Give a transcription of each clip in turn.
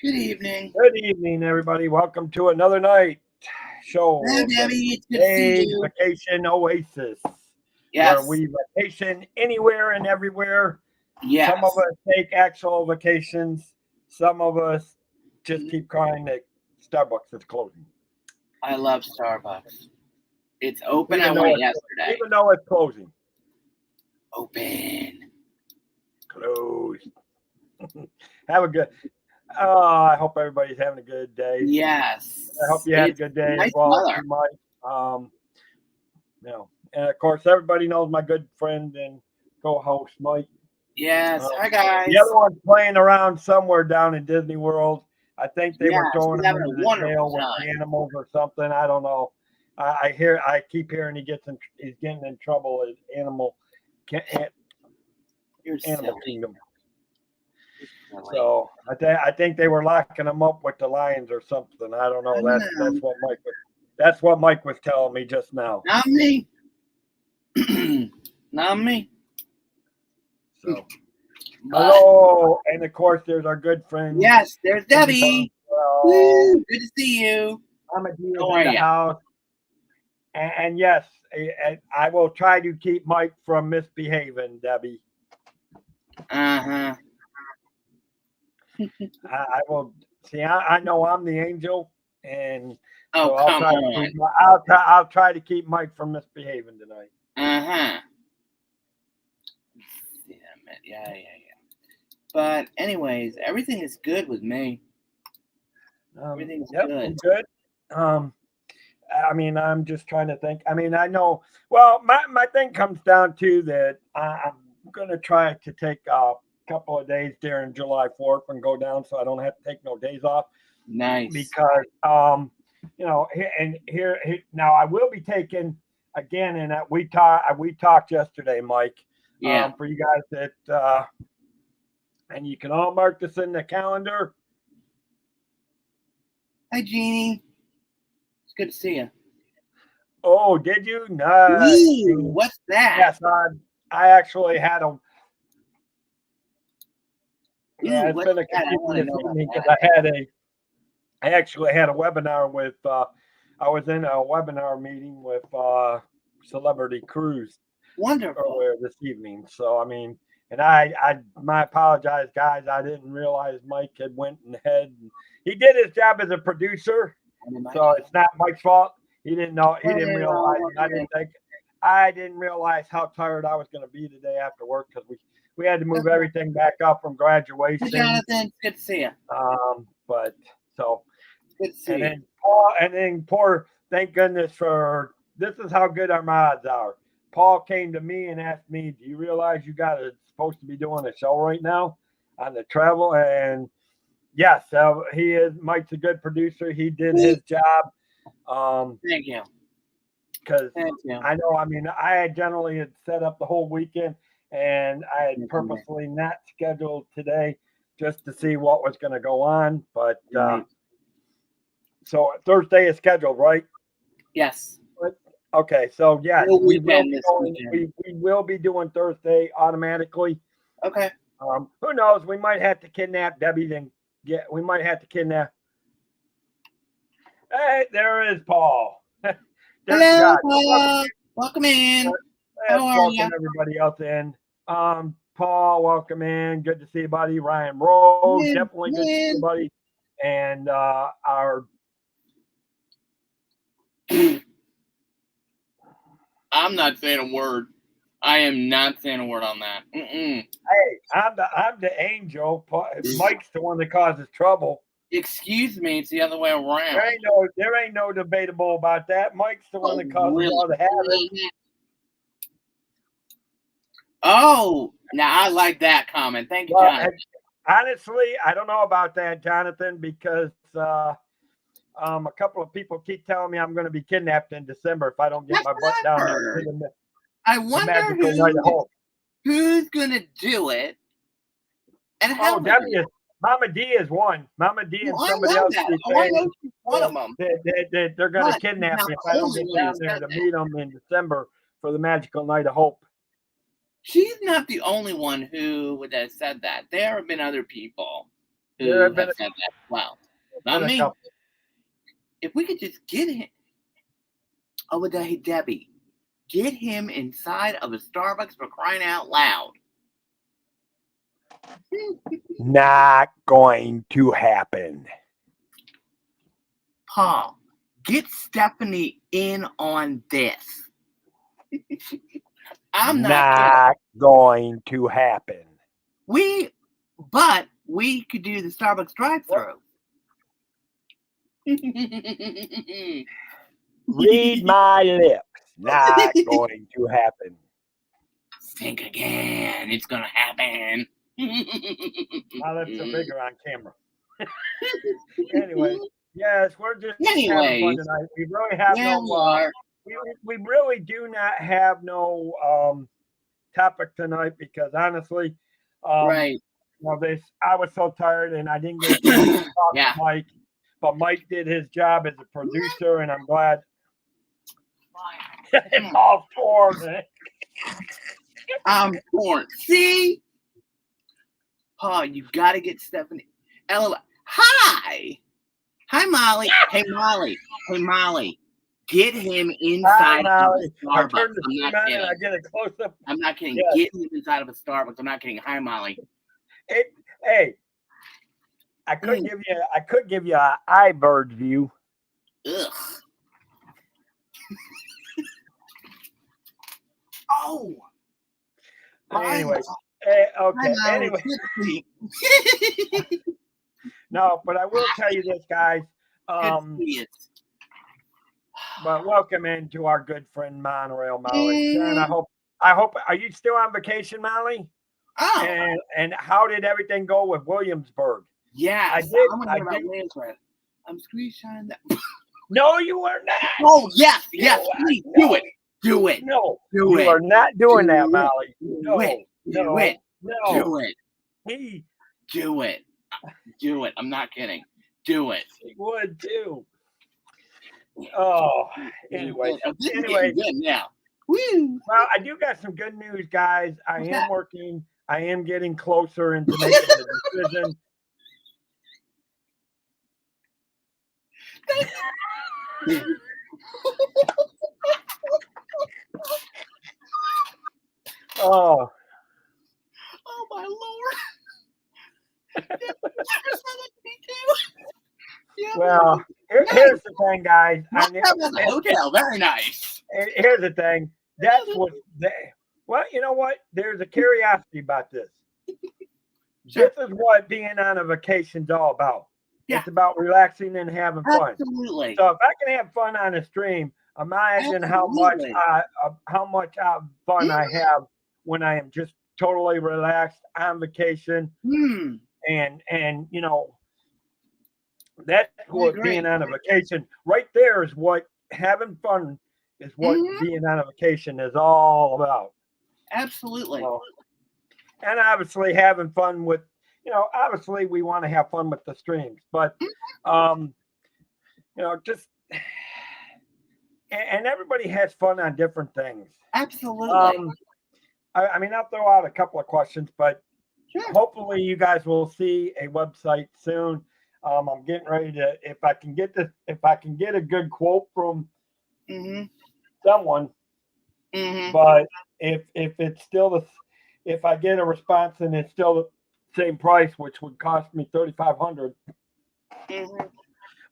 Good evening. Good evening, everybody. Welcome to another night show. Hello, Debbie. It's good to see you. Vacation Oasis. Yes. Where we vacation anywhere and everywhere. Yes. Some of us take actual vacations. Some of us just keep crying that Starbucks is closing. I love Starbucks. It's open. I went yesterday. Even though it's closing. Open. Closed. Have a good... I hope everybody's having a good day. Yes. I hope you had a good day nice as well, weather. Mike. And of course, everybody knows my good friend and co-host, Mike. Yes. Hi, guys. The other one's playing around somewhere down in Disney World. I think they were throwing him into the jail with animals or something. I don't know. I keep hearing he's getting in trouble at Animal Kingdom. So I think they were locking him up with the lions or something. I don't know. That's what Mike was telling me just now. Not me. Not me. So hello, and of course there's our good friend. Yes, there's Debbie. Woo, good to see you. I'm in the house, and yes, I will try to keep Mike from misbehaving, Debbie. Uh-huh. I will see. I know I'm the angel, and so I'll try to keep Mike from misbehaving tonight. Yeah. But anyways, everything is good with me. Everything's good. Good. I mean, I'm just trying to think. I mean, I know. Well, my thing comes down to that. I'm going to try to take couple of days during July 4th and go down so I don't have to take no days off. Nice. Because here now I will be taking again, and we talked yesterday, Mike. Yeah. For you guys that and you can all mark this in the calendar. Hi, Jeannie. It's good to see you. Oh, did you? Nice. Ooh, what's that? Yes, I actually had a. Yeah, it's been a confusing evening because I actually had a webinar with. I was in a webinar meeting with Celebrity Cruise. Wonderful. Earlier this evening. So I mean, and I apologize, guys. I didn't realize Mike had went ahead. He did his job as a producer, so it's not Mike's fault. He didn't know. He didn't realize. I didn't realize how tired I was going to be the day after work because we had to move everything back up from graduation. Hey, Jonathan, good to see you. But so good to see you. And then poor. Thank goodness for this is how good our mods are. Paul came to me and asked me, "Do you realize you supposed to be doing a show right now on the travel?" And yes, he is. Mike's a good producer. He did his job. Thank you. Because I know. I mean, I had set up the whole weekend, and I had purposely not scheduled today just to see what was going to go on. But so Thursday is scheduled, right? Yes. Okay, so yeah, we will be doing Thursday automatically. Okay. Who knows? We might have to kidnap Debbie and we might have to kidnap. Hey, there is Paul. Hello, Paul. Welcome in. How are you? Everybody else in. Paul, welcome in. Good to see you, buddy. Ryan Rose, definitely good to see you, buddy. And our. I'm not saying a word. I am not saying a word on that. Hey, I'm the angel. Mike's the one that causes trouble. Excuse me, it's the other way around. There ain't no debatable about that. Mike's the one that causes all the havoc. Oh, now I like that comment. Thank you, John. Honestly, I don't know about that, Jonathan, because a couple of people keep telling me I'm going to be kidnapped in December if I don't get That's my butt what I've down there heard. to I the wonder magical night of hope. who's gonna do it and how Oh, they do definitely. it. Mama D is one. Mama D and Well, I somebody know else that. keep Oh, I saying know she's one of them. that they're going to But she's kidnap not me if the I don't only get one who down there said to that. meet them in December for the magical night of hope. She's not the only one who would have said that. There have been other people There who have have been said that as well. a Not me. couple. If we could just get him, oh, hey, Debbie, get him inside of a Starbucks for crying out loud. Not going to happen. Paul, get Stephanie in on this. I'm not going to happen. But we could do the Starbucks drive-through. Read my lips. Not going to happen. Think again. It's gonna happen. My lips are bigger on camera. Anyway, yes, we're just having fun tonight. We really have we really do not have no topic tonight because honestly, right. Well, I was so tired and I didn't get a chance to talk to Mike, but Mike did his job as a producer, and I'm glad it's all torn. I'm torn. See, Paul, you got to get Stephanie. Hi, Molly. Hey, Molly. Get him inside of a Starbucks. I'm not kidding. I get a close up. I'm not kidding. Yes. Get him inside of a Starbucks. I'm not kidding. Hi, Molly. Hey, I could give you an iBird view. Ugh. Oh. Anyway, okay. Anyway. No, but I will tell you this, guys. But welcome into our good friend Monorail, Molly. And I hope. Are you still on vacation, Molly? Oh. And how did everything go with Williamsburg? Yeah, I did. I'm gonna hear about Williamsburg. I'm screenshotting that. No, you are not. Oh yes, please do it. Do it. No, you are not doing that, Molly. Do it. Do it. Do it. I'm not kidding. Do it. He would too. Oh, anyway. Yeah. Woo. Well, I do got some good news, guys. I am working. I am getting closer into making the decision. Oh my Lord. Well, here's the thing, guys. The hotel, very nice. Here's the thing. That's what well, you know what? There's a curiosity about this. This is what being on a vacation's all about. Yeah. It's about relaxing and having fun. Absolutely. So if I can have fun on a stream, imagine how much fun I have when I am just totally relaxed on vacation. And you know, that's what being on a vacation right there is what having fun is what being on a vacation is all about. Absolutely. And obviously having fun with, obviously we want to have fun with the streams, but, just, and everybody has fun on different things. Absolutely. I mean, I'll throw out a couple of questions, but hopefully you guys will see a website soon. I'm getting ready to, if I can get a good quote from someone, but if it's still if I get a response and it's still the same price, which would cost me $3,500,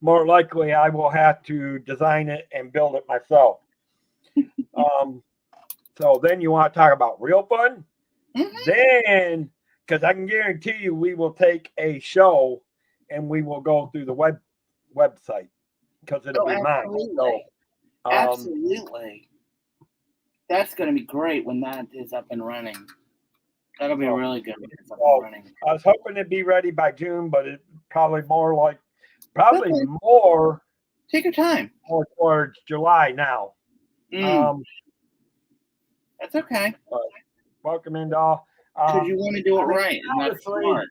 more likely I will have to design it and build it myself. So then you want to talk about real fun? Then, because I can guarantee you we will take a show and we will go through the website because it'll be mine. So, absolutely. That's going to be great when that is up and running. That'll be So, really good when it's up and so running. I was hoping it'd be ready by June, but it probably Okay. more Take your time. towards July now. Mm, that's okay. But welcome in, doll. Because you want to do it I mean, right, and that's honestly, smart.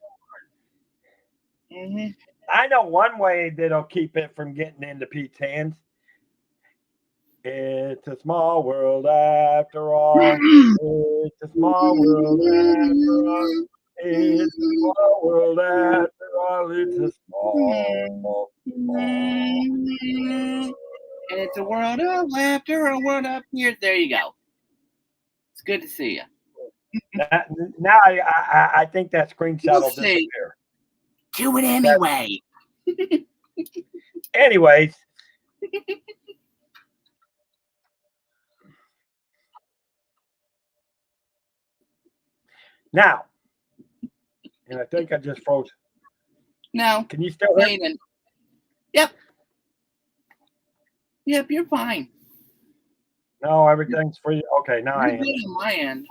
Hmm. I know one way that'll keep it from getting into Pete's hands. It's a small world after all. It's a small world after all. It's a small world after all. It's a small, small. And it's a world of laughter, a world of tears. There you go. It's good to see you. Now I think that screenshot will disappear. Do it anyway. Anyways. Now, and I think I just froze. No. Can you still hear me? Yep. Yep, you're fine. No, everything's free. Okay, now I am. On my end.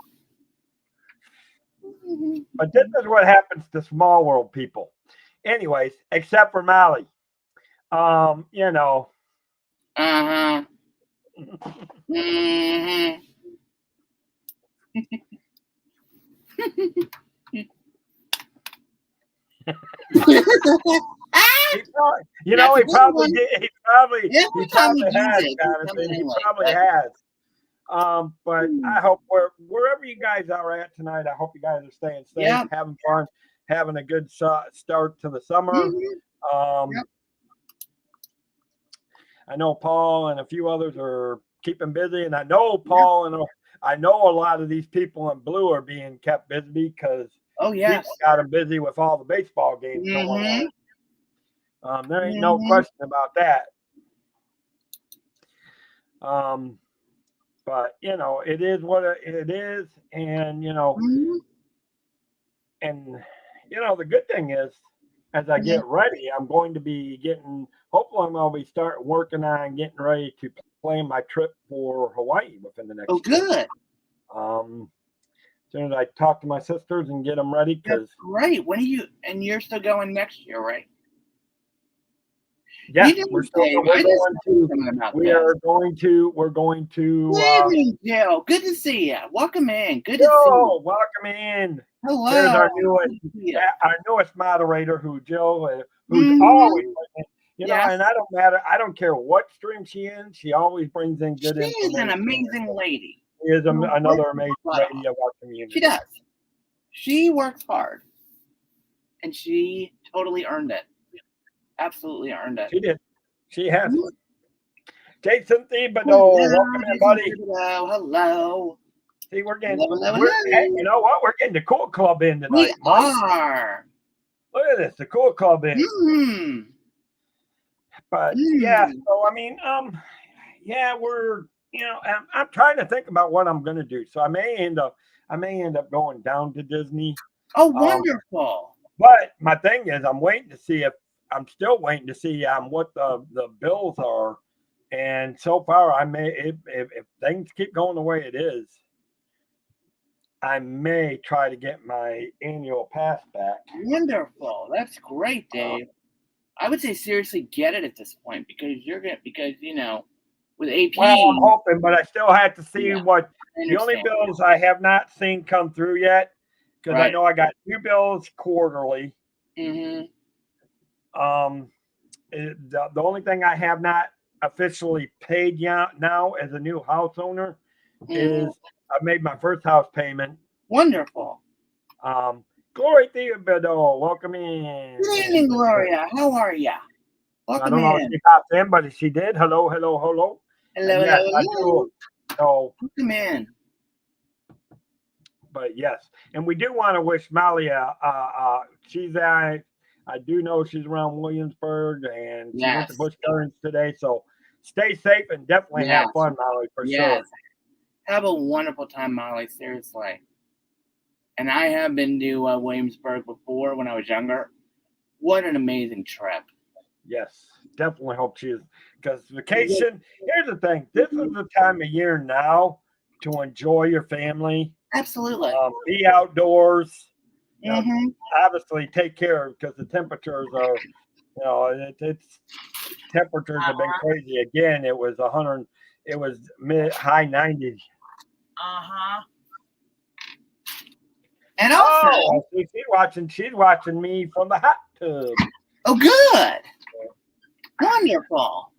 But this is what happens to small world people. Anyways, except for Molly. You know. Uh-huh. Mm-hmm. He probably has. But I hope wherever you guys are at tonight, I hope you guys are staying safe, having fun, having a good start to the summer. Mm-hmm. I know Paul and a few others are keeping busy, and I know Paul and I know a lot of these people in blue are being kept busy because people got them busy with all the baseball games going on. There ain't no question about that. But you know, it is what it is, and you know, and you know, the good thing is, as I get ready, I'm going to be getting. Hopefully, I'm going to be starting working on getting ready to plan my trip for Hawaii within the next. Oh, good. As soon as I talk to my sisters and get them ready, because right. When are you? And you're still going next year, right? Yeah, we're going to. Joe, good to see you. Welcome in. Good to see you. Welcome in. Hello. There's our newest moderator, who's always. You know, and I don't care what stream she's in. She always brings in good information. She's an amazing lady. She is another amazing lady of our community. She does. She works hard, and she totally earned it. Absolutely earned it. She did. She has. Jason Thibodeau, welcome in, buddy. Hello. See, we're getting. You know what? We're getting the Cool Club in tonight. We are. Look at this, the Cool Club in. Mm-hmm. But yeah, so I mean, we're I'm trying to think about what I'm gonna do. So I may end up going down to Disney. Oh, wonderful! But my thing is, I'm still waiting to see what the bills are, and so far I may if things keep going the way it is, I may try to get my annual pass back. Wonderful, that's great, Dave. I would say seriously get it at this point because with AP. Well, I'm hoping, but I still have to see what the only bills I have not seen come through yet, because I know I got 2 bills quarterly. Mm-hmm. The only thing I have not officially paid now as a new house owner is I made my first house payment. Wonderful. Gloria Theobald, welcome in. Good evening, Gloria. How are you? Welcome I don't know if she popped in, but she did. Hello. Hello. So welcome in. But yes, and we do want to wish Molly I do know she's around Williamsburg and she went to Busch Gardens today. So stay safe and definitely have fun, Molly, for sure. Have a wonderful time, Molly. Seriously. And I have been to Williamsburg before when I was younger. What an amazing trip. Yes, definitely hope she is. Because vacation, here's the thing. This is the time of year now to enjoy your family. Absolutely. Be outdoors. You know, Mm-hmm. obviously take care because the temperatures are, it's temperatures have been crazy. Again, it was 100. It was high 90s. Uh-huh. And also, she's watching me from the hot tub. oh, good. Wonderful.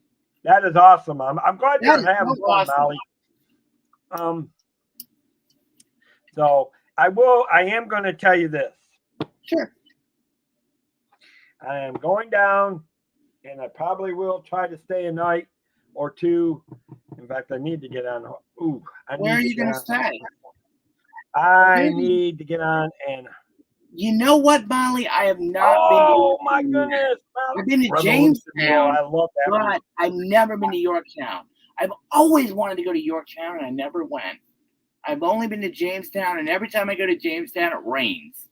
That is awesome. I'm glad you're having fun, awesome. Molly. So I am going to tell you this. Sure. I am going down, and I probably will try to stay a night or two. In fact, I need to get on. Where are you going to stay? I need to get on and. You know what, Molly? I have not been. Oh my goodness! I've been to Jamestown, I love that. But I've never been to Yorktown. I've always wanted to go to Yorktown, and I never went. I've only been to Jamestown, and every time I go to Jamestown, it rains.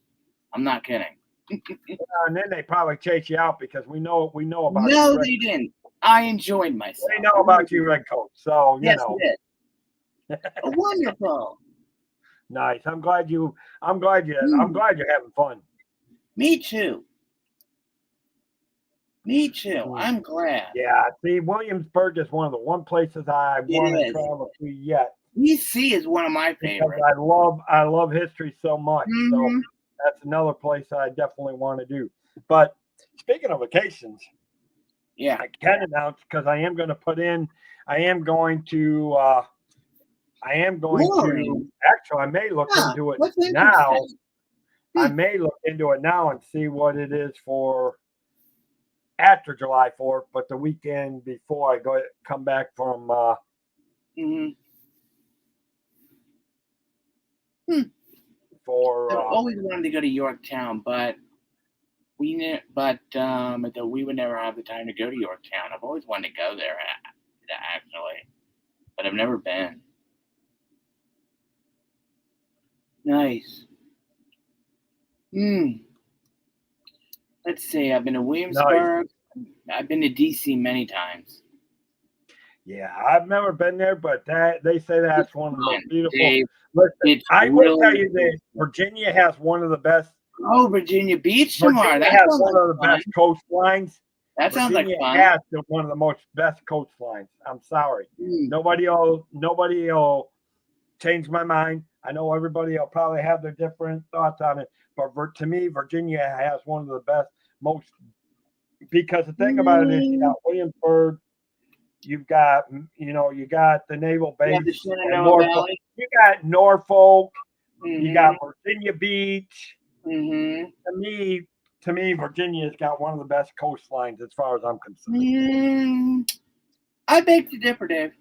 I'm not kidding. And then they probably chase you out because we know about you. No, they didn't. I enjoyed myself. We know about you, Redcoat. So yes, wonderful. Nice. I'm glad you're having fun. Me too. I'm glad. Yeah. See, Williamsburg is one of the one places I want to travel to yet. DC is one of my favorites. I love history so much. Mm-hmm. So that's another place I definitely want to do. But speaking of vacations, I can announce because I am going to actually, I may look into it now. I may look into it now and see what it is for after July 4th, but the weekend before I come back from I've always wanted to go to Yorktown, but we would never have the time to go to Yorktown. I've always wanted to go there, actually, but I've never been. Nice. Let's see. I've been to Williamsburg. Nice. I've been to DC many times. Yeah, I've never been there, but they say that's one of the most beautiful. Listen, I will tell you this: Virginia has one of the best. Oh, Virginia Beach tomorrow. That has one of the best coastlines. That sounds like fun. Has one of the most best coastlines. I'm sorry, nobody will change my mind. I know everybody will probably have their different thoughts on it, but to me, Virginia has one of the best, most. Because the thing about it is, you got Williamsburg. You got the naval base. You got Norfolk. You got Virginia Beach. To me, Virginia's got one of the best coastlines as far as I'm concerned. I beg to differ, Dave.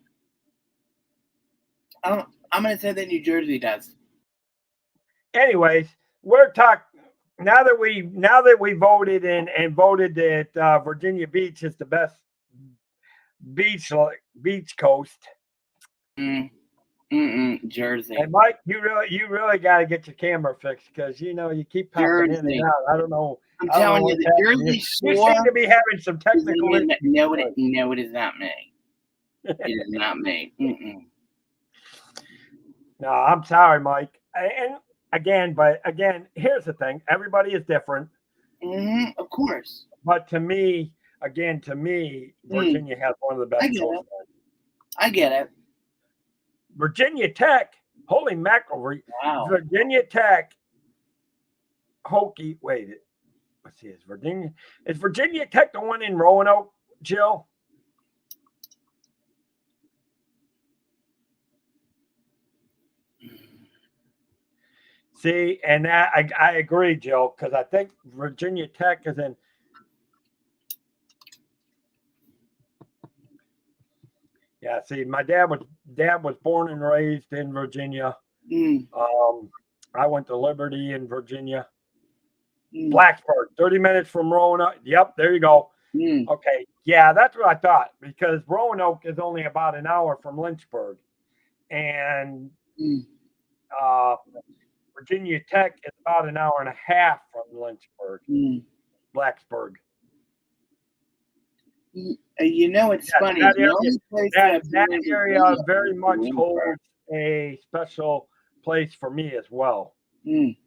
I'm going to say that New Jersey does. Anyways, we're talking now that we voted and voted that Virginia Beach is the best beach coast. Jersey. And Mike, you really got to get your camera fixed because you keep popping in and out. I don't know. I'm telling you, the Jersey Shore. You seem to be having some technical issues. No, it is not me. It is not me. No, I'm sorry, Mike. And again, here's the thing: everybody is different. Of course. But to me, Virginia has one of the best coastlines. I get it. Virginia Tech, holy mackerel! Wow. Virginia Tech, Hokie. Wait, let's see. Is Virginia Tech the one in Roanoke, Jill? See, and that I agree, Jill, because I think Virginia Tech is in. Yeah, see, my dad was born and raised in Virginia. I went to Liberty in Virginia. Blacksburg, 30 minutes from Roanoke. Yep, there you go. Okay, yeah, that's what I thought because Roanoke is only about an hour from Lynchburg, and Virginia Tech is about an hour and a half from Lynchburg, Blacksburg. It's funny. That area very much holds a special place for me as well. Mm.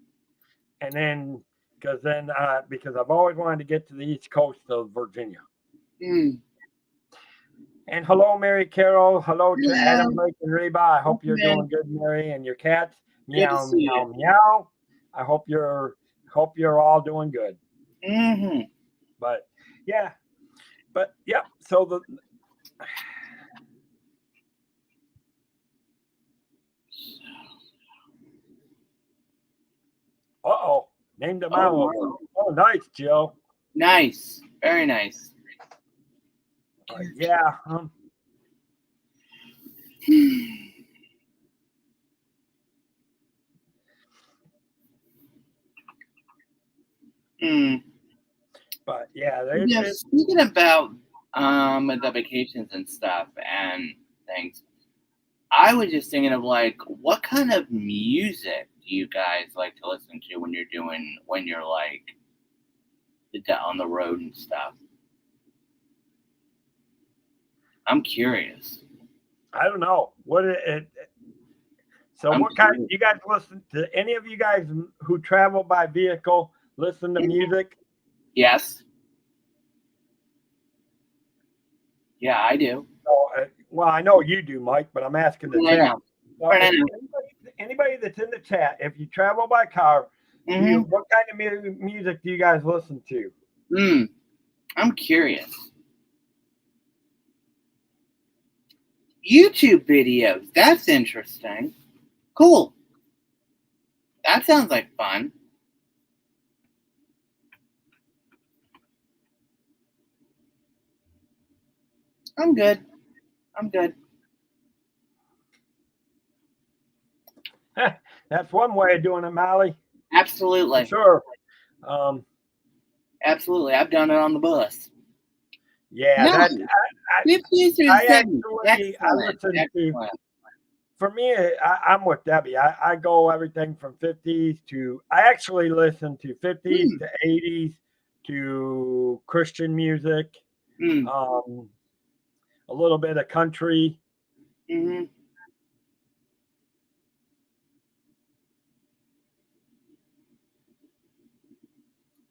And then because I've always wanted to get to the East Coast of Virginia. Mm. And hello, Mary Carol. Hello to Hello. Adam, Blake, and Reba. I hope you're Man. doing good, Mary, and your cats. Good to Meow, see meow, you. meow. I hope you're all doing good. Mm-hmm. But yeah, So the named them out. Wow. Oh, nice, Jill. Nice. Very nice. Yeah. Mm. But yeah, Yeah, speaking about the vacations and stuff and things, I was just thinking of like, what kind of music do you guys like to listen to when you're like on the road and stuff? I'm curious. I don't know what it. So I'm what kind? curious. You guys listen to any of you guys who travel by vehicle? Listen to music. Yes. Yeah, I do. Well, I know you do, Mike, but I'm asking the I chat. know. So anybody that's in the chat, if you travel by car, Mm-hmm. what kind of music do you guys listen to? I'm curious. YouTube videos. That's interesting. Cool. That sounds like fun. I'm good. That's one way of doing it, Molly. Absolutely. For sure. Absolutely. I've done it on the bus. Yeah, No. 50s or 70s. I listen to. For me, I'm with Debbie. I go everything from 50s to. I actually listen to 50s to 80s to Christian music, a little bit of country. Mm-hmm.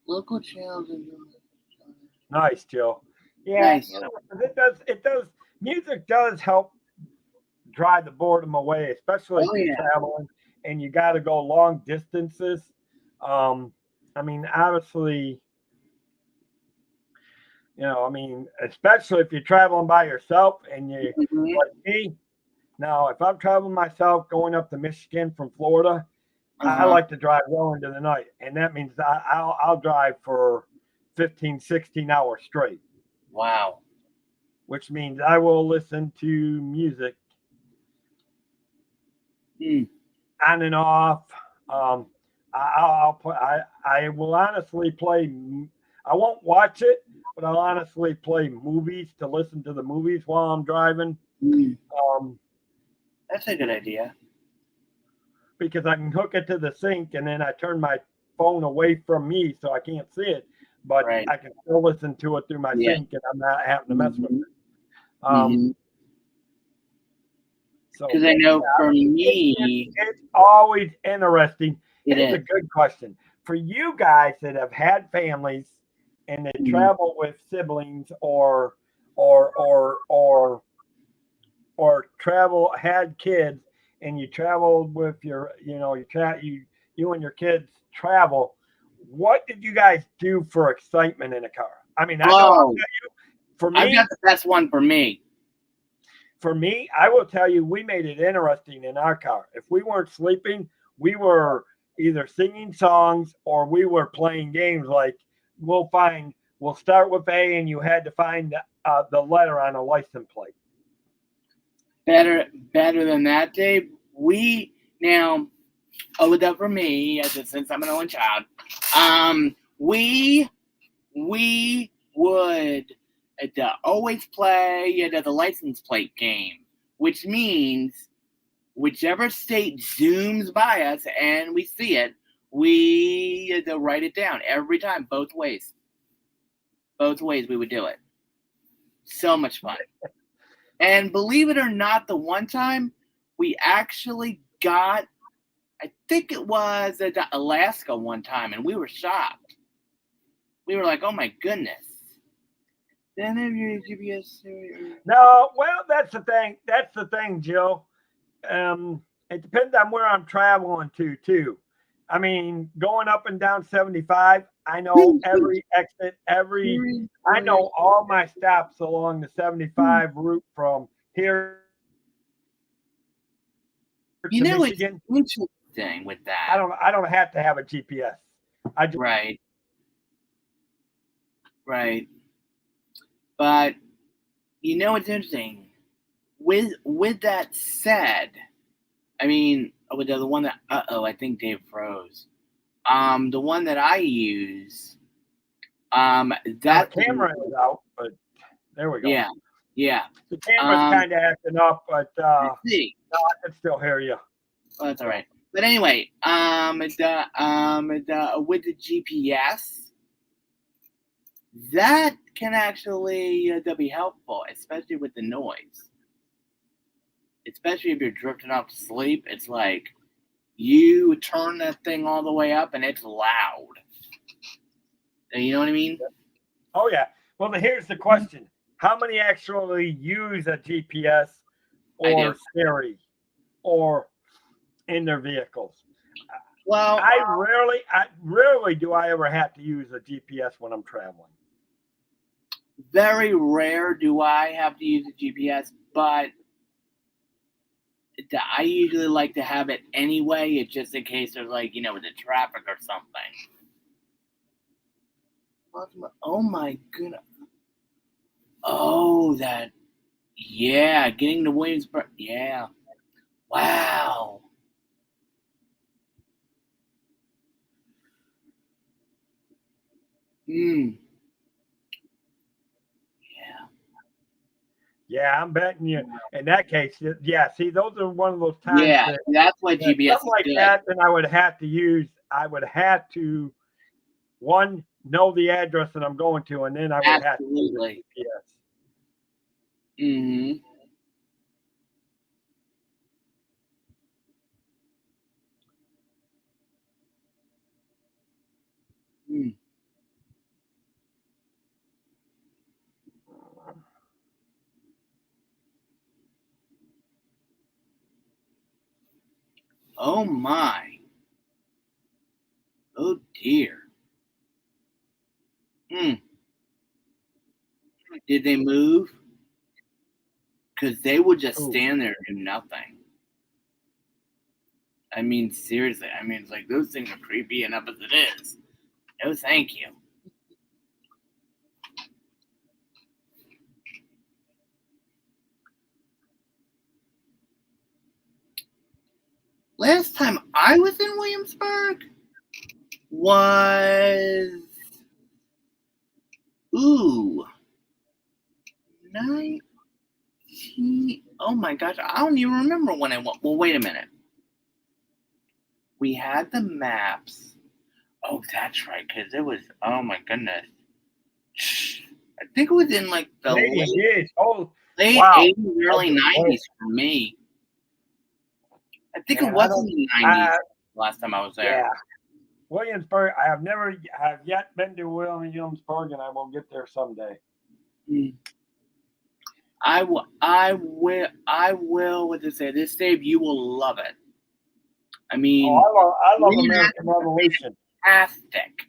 Local channels. Nice, Jill. Yeah, Nice. it does. Music does help drive the boredom away, especially if you're traveling and you got to go long distances. I mean, obviously, especially if you're traveling by yourself and you like me. Now, if I'm traveling myself going up to Michigan from Florida, I like to drive well into the night, and that means I'll drive for 15, 16 hours straight. Wow. Which means I will listen to music on and off. I will honestly play. I won't watch it, but I'll honestly play movies to listen to the movies while I'm driving. That's a good idea. Because I can hook it to the sync and then I turn my phone away from me so I can't see it, but I can still listen to it through my sync and I'm not having to mess with it. Because I know for me, it's always interesting. It's is. A good question for you guys that have had families and they travel with siblings or had kids and you traveled with your you and your kids travel. What did you guys do for excitement in a car? I mean, I know I'll tell you, for me, I've got the best one for me. For me, I will tell you, we made it interesting in our car. If we weren't sleeping, we were either singing songs or we were playing games. Like we'll start with A, and you had to find the letter on a license plate. Better than that, Dave. For me, since I'm an only child, we would always play the license plate game, which means whichever state zooms by us and we see it, we write it down every time, both ways. Both ways we would do it. So much fun. And believe it or not, the one time we actually got I think it was Alaska one time, and we were shocked. We were like, "Oh my goodness!" Then have your GPS. No, well, that's the thing. That's the thing, Jill. It depends on where I'm traveling to, too. I mean, going up and down 75, I know every exit, I know all my stops along the 75 route from here You to know, it's Michigan. interesting with that. I don't have to have a GPS. Right. But you know, it's interesting. With that said, I mean, with the one that I think Dave froze. The one that I use, that camera is out, but there we go. Yeah. The camera's kind of acting up, but I can still hear you. Oh, that's all right. But anyway, with the GPS, that can actually be helpful, especially with the noise. Especially if you're drifting off to sleep, it's like you turn that thing all the way up and it's loud. You know what I mean? Oh yeah. Well, here's the question: how many actually use a GPS or Siri or in their vehicles? Well, I rarely do I ever have to use a GPS when I'm traveling. Very rare do I have to use a GPS, but I usually like to have it anyway. It's just in case there's with the traffic or something. Oh my goodness. Oh, getting to Williamsburg. Yeah. Wow. Yeah, I'm betting you. In that case, yeah. See, those are one of those times. Yeah, that's why GPS something like that. Then I would have to one, know the address that I'm going to, and then I would have to use the GPS. Oh my. Oh dear. Did they move? Because they would just stand there and do nothing. I mean, seriously. I mean, it's like those things are creepy enough as it is. No, thank you. Last time I was in Williamsburg was 19. Oh my gosh, I don't even remember when I went. Well, wait a minute. We had the maps. Oh, that's right, because it was. Oh my goodness. I think it was in the late 80s, early 90s for me. I think it was in the 90s last time I was there. Yeah. Williamsburg, I have yet been to Williamsburg, and I will get there someday. I will. What to say? This Dave, you will love it. I mean, I love American Revolution. Fantastic.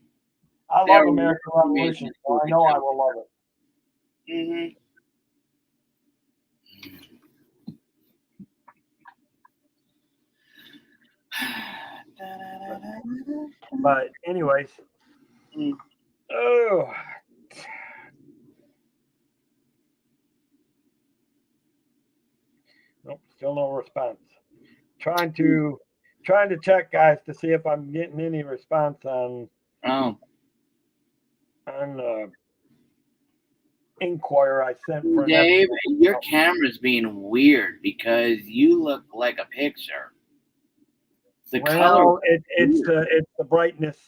I love American Revolution, so I know I will love it. But anyways, nope, still no response. Trying to check, guys, to see if I'm getting any response on inquiry I sent for Dave, your camera's being weird because you look like a picture. The color. It's the brightness.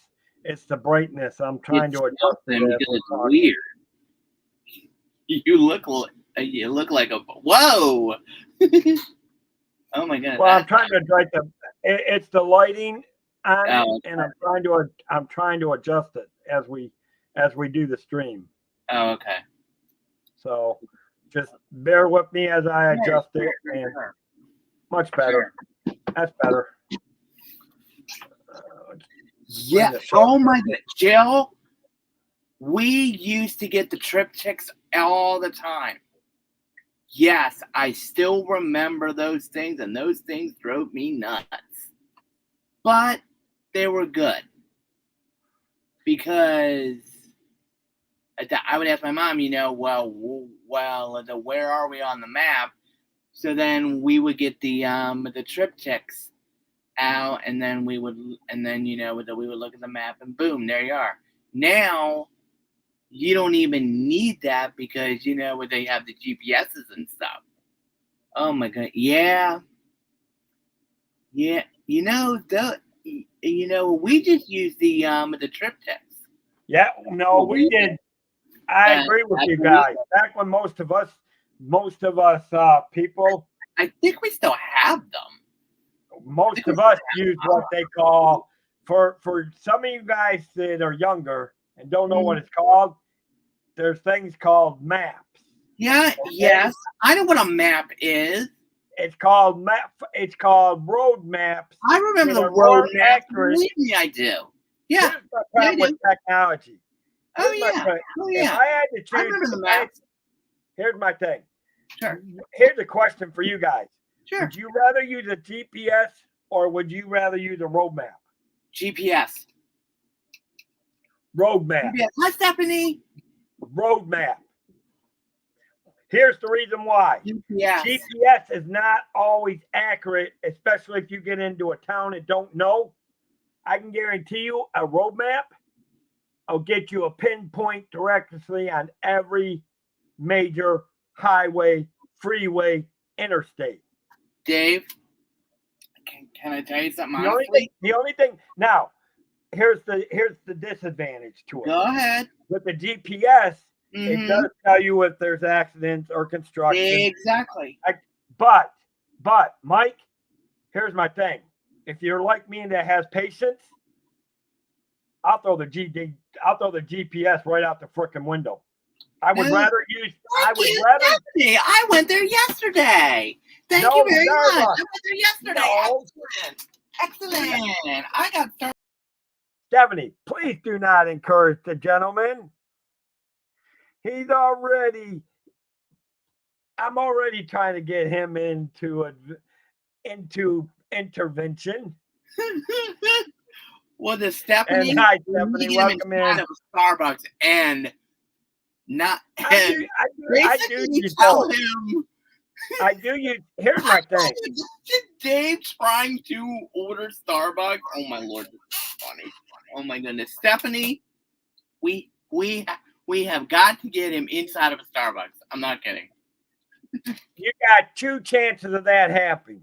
It's the brightness. I'm trying to adjust them because it's weird. You look like a whoa. Oh my god. Well, I'm trying to It's the lighting on it, Oh, and I'm trying to adjust it as we do the stream. oh, okay. So just bear with me as I Sure, adjust it, sure, and sure, much better. sure. That's better. Yeah. Oh my God, Jill. We used to get the triptychs all the time. Yes, I still remember those things, and those things drove me nuts. But they were good because I would ask my mom, where are we on the map? So then we would get the triptychs out, and then we would look at the map, and boom, there you are. Now you don't even need that because where they have the GPSs and stuff. Oh my God, yeah. We just use the triptychs. Yeah, no, we did. I agree with you guys. Back when most of us people, I think we still have them. most of us use what they call for some of you guys that are younger and don't know what it's called. There's things called maps. Yeah, okay. Yes, I know what a map is. It's called map. It's called road maps. I remember the road maps. Believe me, I do. Yeah. Here's my problem with technology. Oh yeah. If I had to choose, I remember the maps. Here's my thing. Sure. Here's a question for you guys. Sure. Would you rather use a GPS or would you rather use a road map? GPS. Road map. GPS. Hi, Stephanie. Road map. Here's the reason why. GPS is not always accurate, especially if you get into a town and don't know. I can guarantee you a road map will get you a pinpoint directly on every major highway, freeway, interstate. Dave, can I tell you something? The only thing now, here's the disadvantage to it. Go ahead. With the GPS, it does tell you if there's accidents or construction. Exactly. But Mike, here's my thing. If you're like me and that has patience, I'll throw the GPS right out the frickin' window. I would rather use. Stephanie, I went there yesterday. Thank you very much. I went there yesterday. No. Excellent. I got started. Stephanie, please do not encourage the gentleman. I'm already trying to get him into intervention. Well, the Stephanie. And hi, Stephanie. Welcome in. Of Starbucks and not. I do tell him. I do use. Here's my thing. Dave trying to order Starbucks. Oh my Lord, this is funny. Oh my goodness, Stephanie, we have got to get him inside of a Starbucks. I'm not kidding. You got 2 chances of that happening.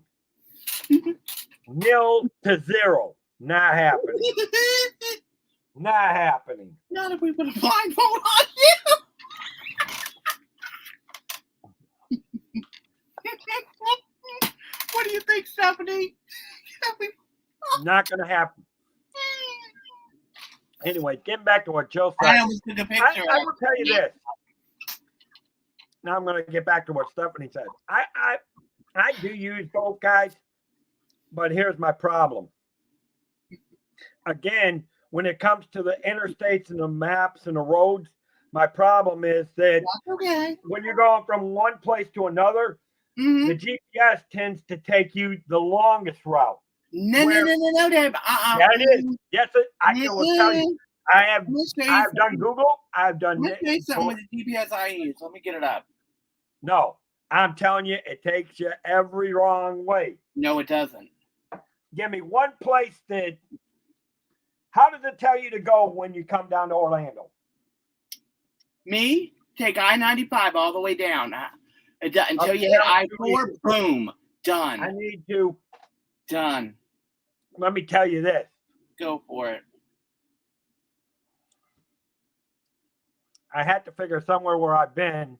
0 to 0. Not happening. Not happening. Not if we put a blindfold on you. What do you think, Stephanie? Not going to happen. Anyway, getting back to what Joe said. I almost took a picture. I will tell you this. Now I'm going to get back to what Stephanie said. I do use both guys, but here's my problem. Again, when it comes to the interstates and the maps and the roads, my problem is that when you're going from one place to another, the GPS tends to take you the longest route. No, Dave. Yeah, it is. Yes, I will tell you. I've done Google. I've done. Let me tell you something with the GPS I use. Let me get it up. No, I'm telling you, it takes you every wrong way. No, it doesn't. Give me one place that. How does it tell you to go when you come down to Orlando? Me? Take I-95 all the way down until you hit I-4. Boom. Done. I need to. Done. Let me tell you this. Go for it. I had to figure somewhere where I've been.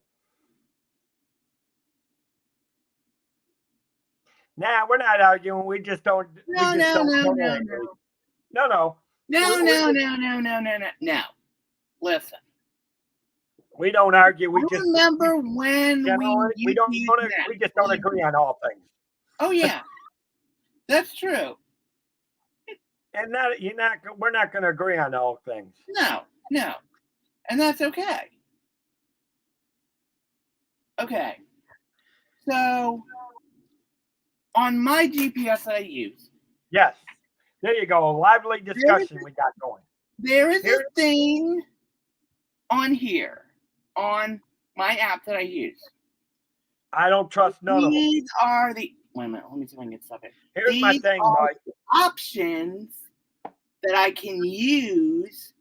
Nah, we're not arguing. We just don't. No. Listen. We don't argue. We I just remember when we just don't agree on all things. Oh yeah, that's true. And we're not going to agree on all things. No, and that's okay. Okay, so on my GPS that I use. Yes, there you go. Lively discussion we got going. There is a thing on here on my app that I use. I don't trust none of them. These are the. Wait a minute. Let me see if I can get stuff in. Here's my thing, Mike. Options that I can use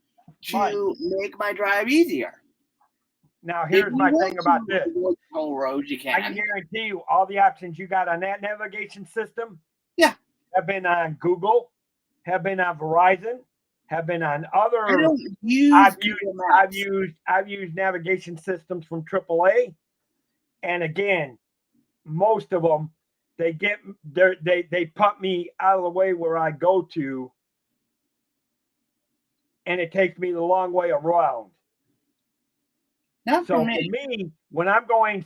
to make my drive easier. Now, here's my thing about this. Whole road you can. I can guarantee you all the options you got on that navigation system have been on Google, have been on Verizon, have been on other. I don't use I've used navigation systems from AAA, and again, most of them they put me out of the way where I go to, and it takes me the long way around. Not so for me. For me, when I'm going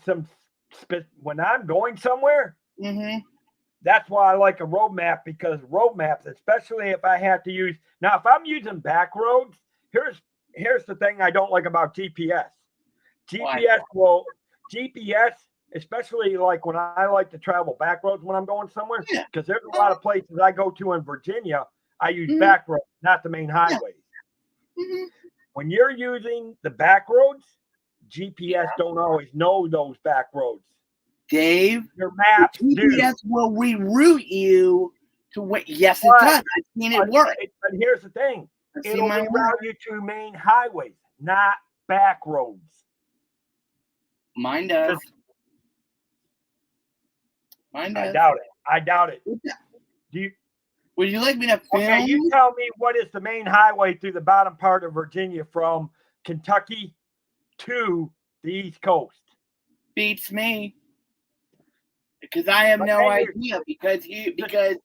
somewhere, that's why I like a road map, because road maps, especially if I have to use. Now, if I'm using back roads, here's the thing I don't like about GPS. GPS, especially like when I like to travel back roads when I'm going somewhere, because there's a lot of places I go to in Virginia, I use back roads, not the main highways. When you're using the back roads, GPS don't always know those back roads. Dave, your maps GPS will reroute you to what? Yes, it does. I've seen it work. But here's the thing: it'll reroute you to main highways, not back roads. Mine does. I doubt it. Would you like me to film? Okay, you tell me what is the main highway through the bottom part of Virginia from Kentucky to the East Coast? Beats me. Because I have no idea. Here's the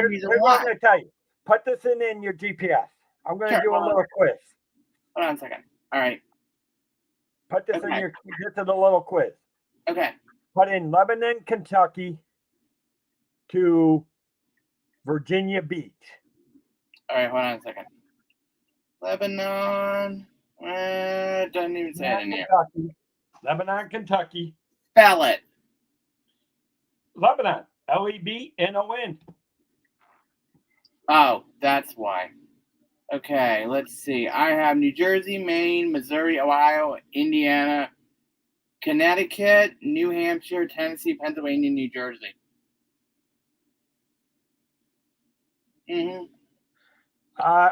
reason why. I'm going to tell you. Put this in your GPS. I'm going to do a little quiz. Hold on a second. All right. Put this in your. Get to the little quiz. Okay. Put in Lebanon, Kentucky to Virginia Beach. All right. Hold on a second. Lebanon. It doesn't even say it in here. Lebanon, Kentucky. Spell it. Lebanon. Lebanon. Oh, that's why. Okay, let's see. I have New Jersey, Maine, Missouri, Ohio, Indiana, Connecticut, New Hampshire, Tennessee, Pennsylvania, New Jersey.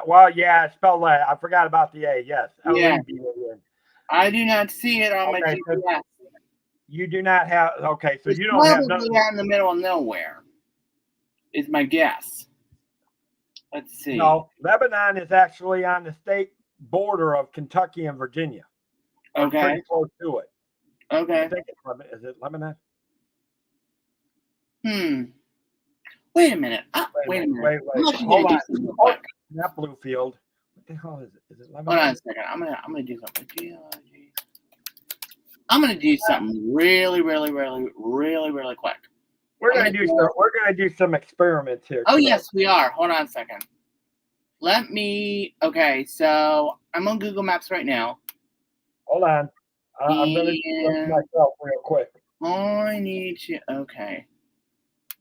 Well, yeah, spell that. I forgot about the A. Yes. Yeah. I do not see it on my GPS. You do not have. Okay, so you don't have nothing out in the middle of nowhere. Is my guess. Let's see. No, Lebanon is actually on the state border of Kentucky and Virginia. Okay. Pretty close to it. Okay. I think is it Lebanon? Wait a minute. Wait a minute. Wait. Hold on. Not Bluefield. What the hell is it? Is it Lebanon? Hold on a second. I'm gonna do something. I'm gonna do something really quick. We're gonna do some experiments here. Oh yes, we are. Hold on a second. Okay, so I'm on Google Maps right now. Hold on. I'm gonna do it myself real quick. I need to. Okay.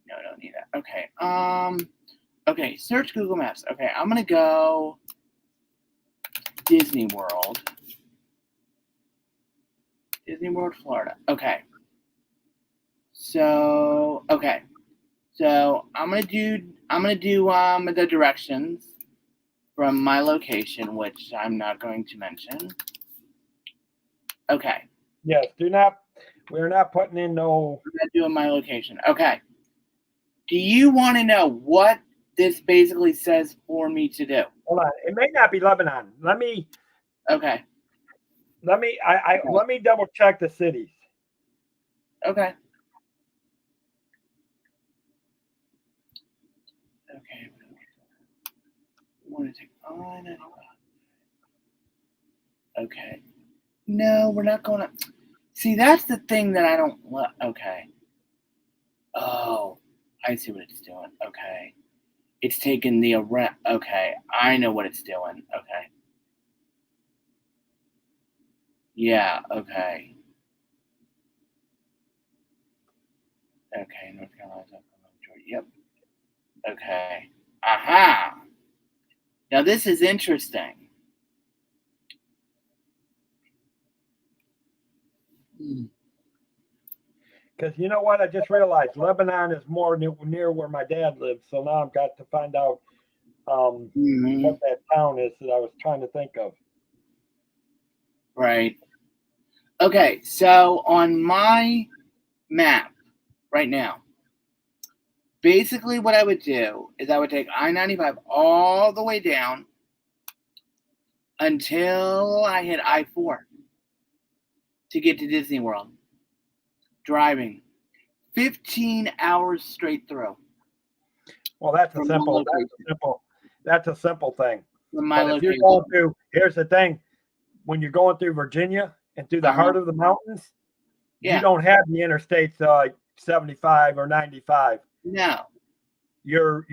No, don't need that. Okay. Okay. Search Google Maps. Okay, I'm gonna go Disney World. Disney World, Florida. Okay. So I'm gonna do the directions from my location, which I'm not going to mention. Okay. Yes, we're not putting in no. I'm not doing my location. Okay. Do you want to know what this basically says for me to do? Hold on. It may not be Lebanon. Okay. Let me double check the cities. Okay. want to take I-95. Okay. No, we're not going to. See, that's the thing that I don't. Okay. Oh, I see what it's doing. Okay. It's taking the around. Okay. I know what it's doing. Okay. Yeah. Okay. Okay. North Carolina. Yep. Okay. Aha. Now this is interesting. Because you know what? I just realized Lebanon is more near where my dad lives. So now I've got to find out what that town is that I was trying to think of. Right. Okay. So on my map right now, basically what I would do is I would take I-95 all the way down until I hit I-4 to get to Disney World. Driving 15 hours straight through. Well, that's a simple thing. From my but if you're going through, here's the thing: when you're going through Virginia and through the heart of the mountains, you don't have the interstates 75 or 95. No. Your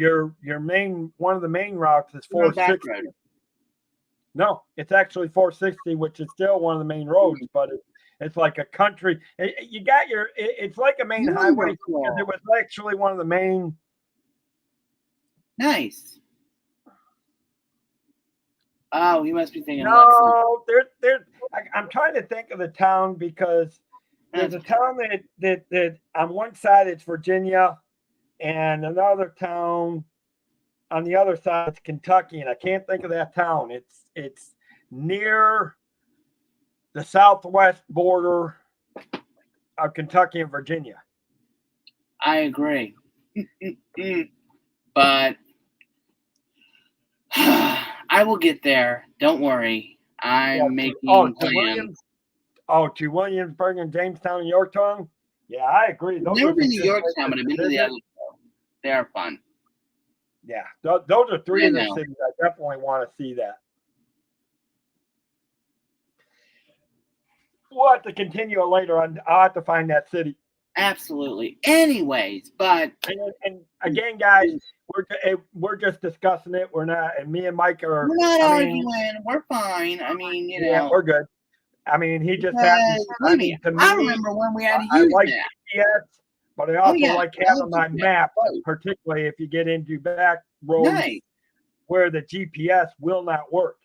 main one of the main routes is 460. No, it's actually 460, which is still one of the main roads, but it's like a country. You got it's like a main highway. Because it was actually one of the main. Nice. Oh, he must be thinking. No, I'm trying to think of the town because there's a town that on one side it's Virginia, and another town on the other side it's Kentucky, and I can't think of that town. It's near the southwest border of Kentucky and Virginia. I agree. But I will get there. Don't worry. I'm making plans. To Williamsburg and Jamestown and Yorktown? Yeah, I agree. I've never been to Yorktown, but I've been to the other two. They are fun. Yeah, those are three of the cities I definitely want to see that. We'll have to continue later on. I'll have to find that city. Absolutely. Anyways, but and again, guys, we're just discussing it. We're not, and me and Mike are. We're not arguing. We're fine. I mean, you know, we're good. I mean, he just happens. I mean, to me, I remember when we had to use like that. GPS, but I also like having my map, particularly if you get into back roads where the GPS will not work,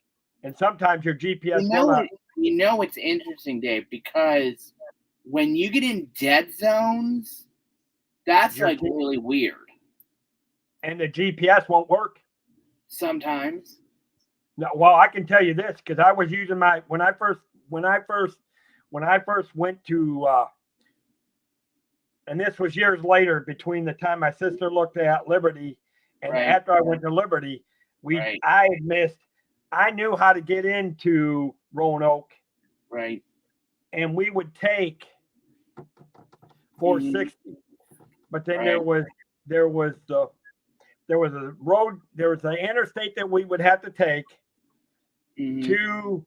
and sometimes your GPS will not. You know, it's interesting, Dave, because when you get in dead zones, that's like really weird. And the GPS won't work sometimes. No, well, I can tell you this because I was using my when I first went to, and this was years later between the time my sister looked at Liberty and after I went to Liberty, I had missed. I knew how to get into Roanoke, right? And we would take 460, but then there was a road, there was an interstate that we would have to take to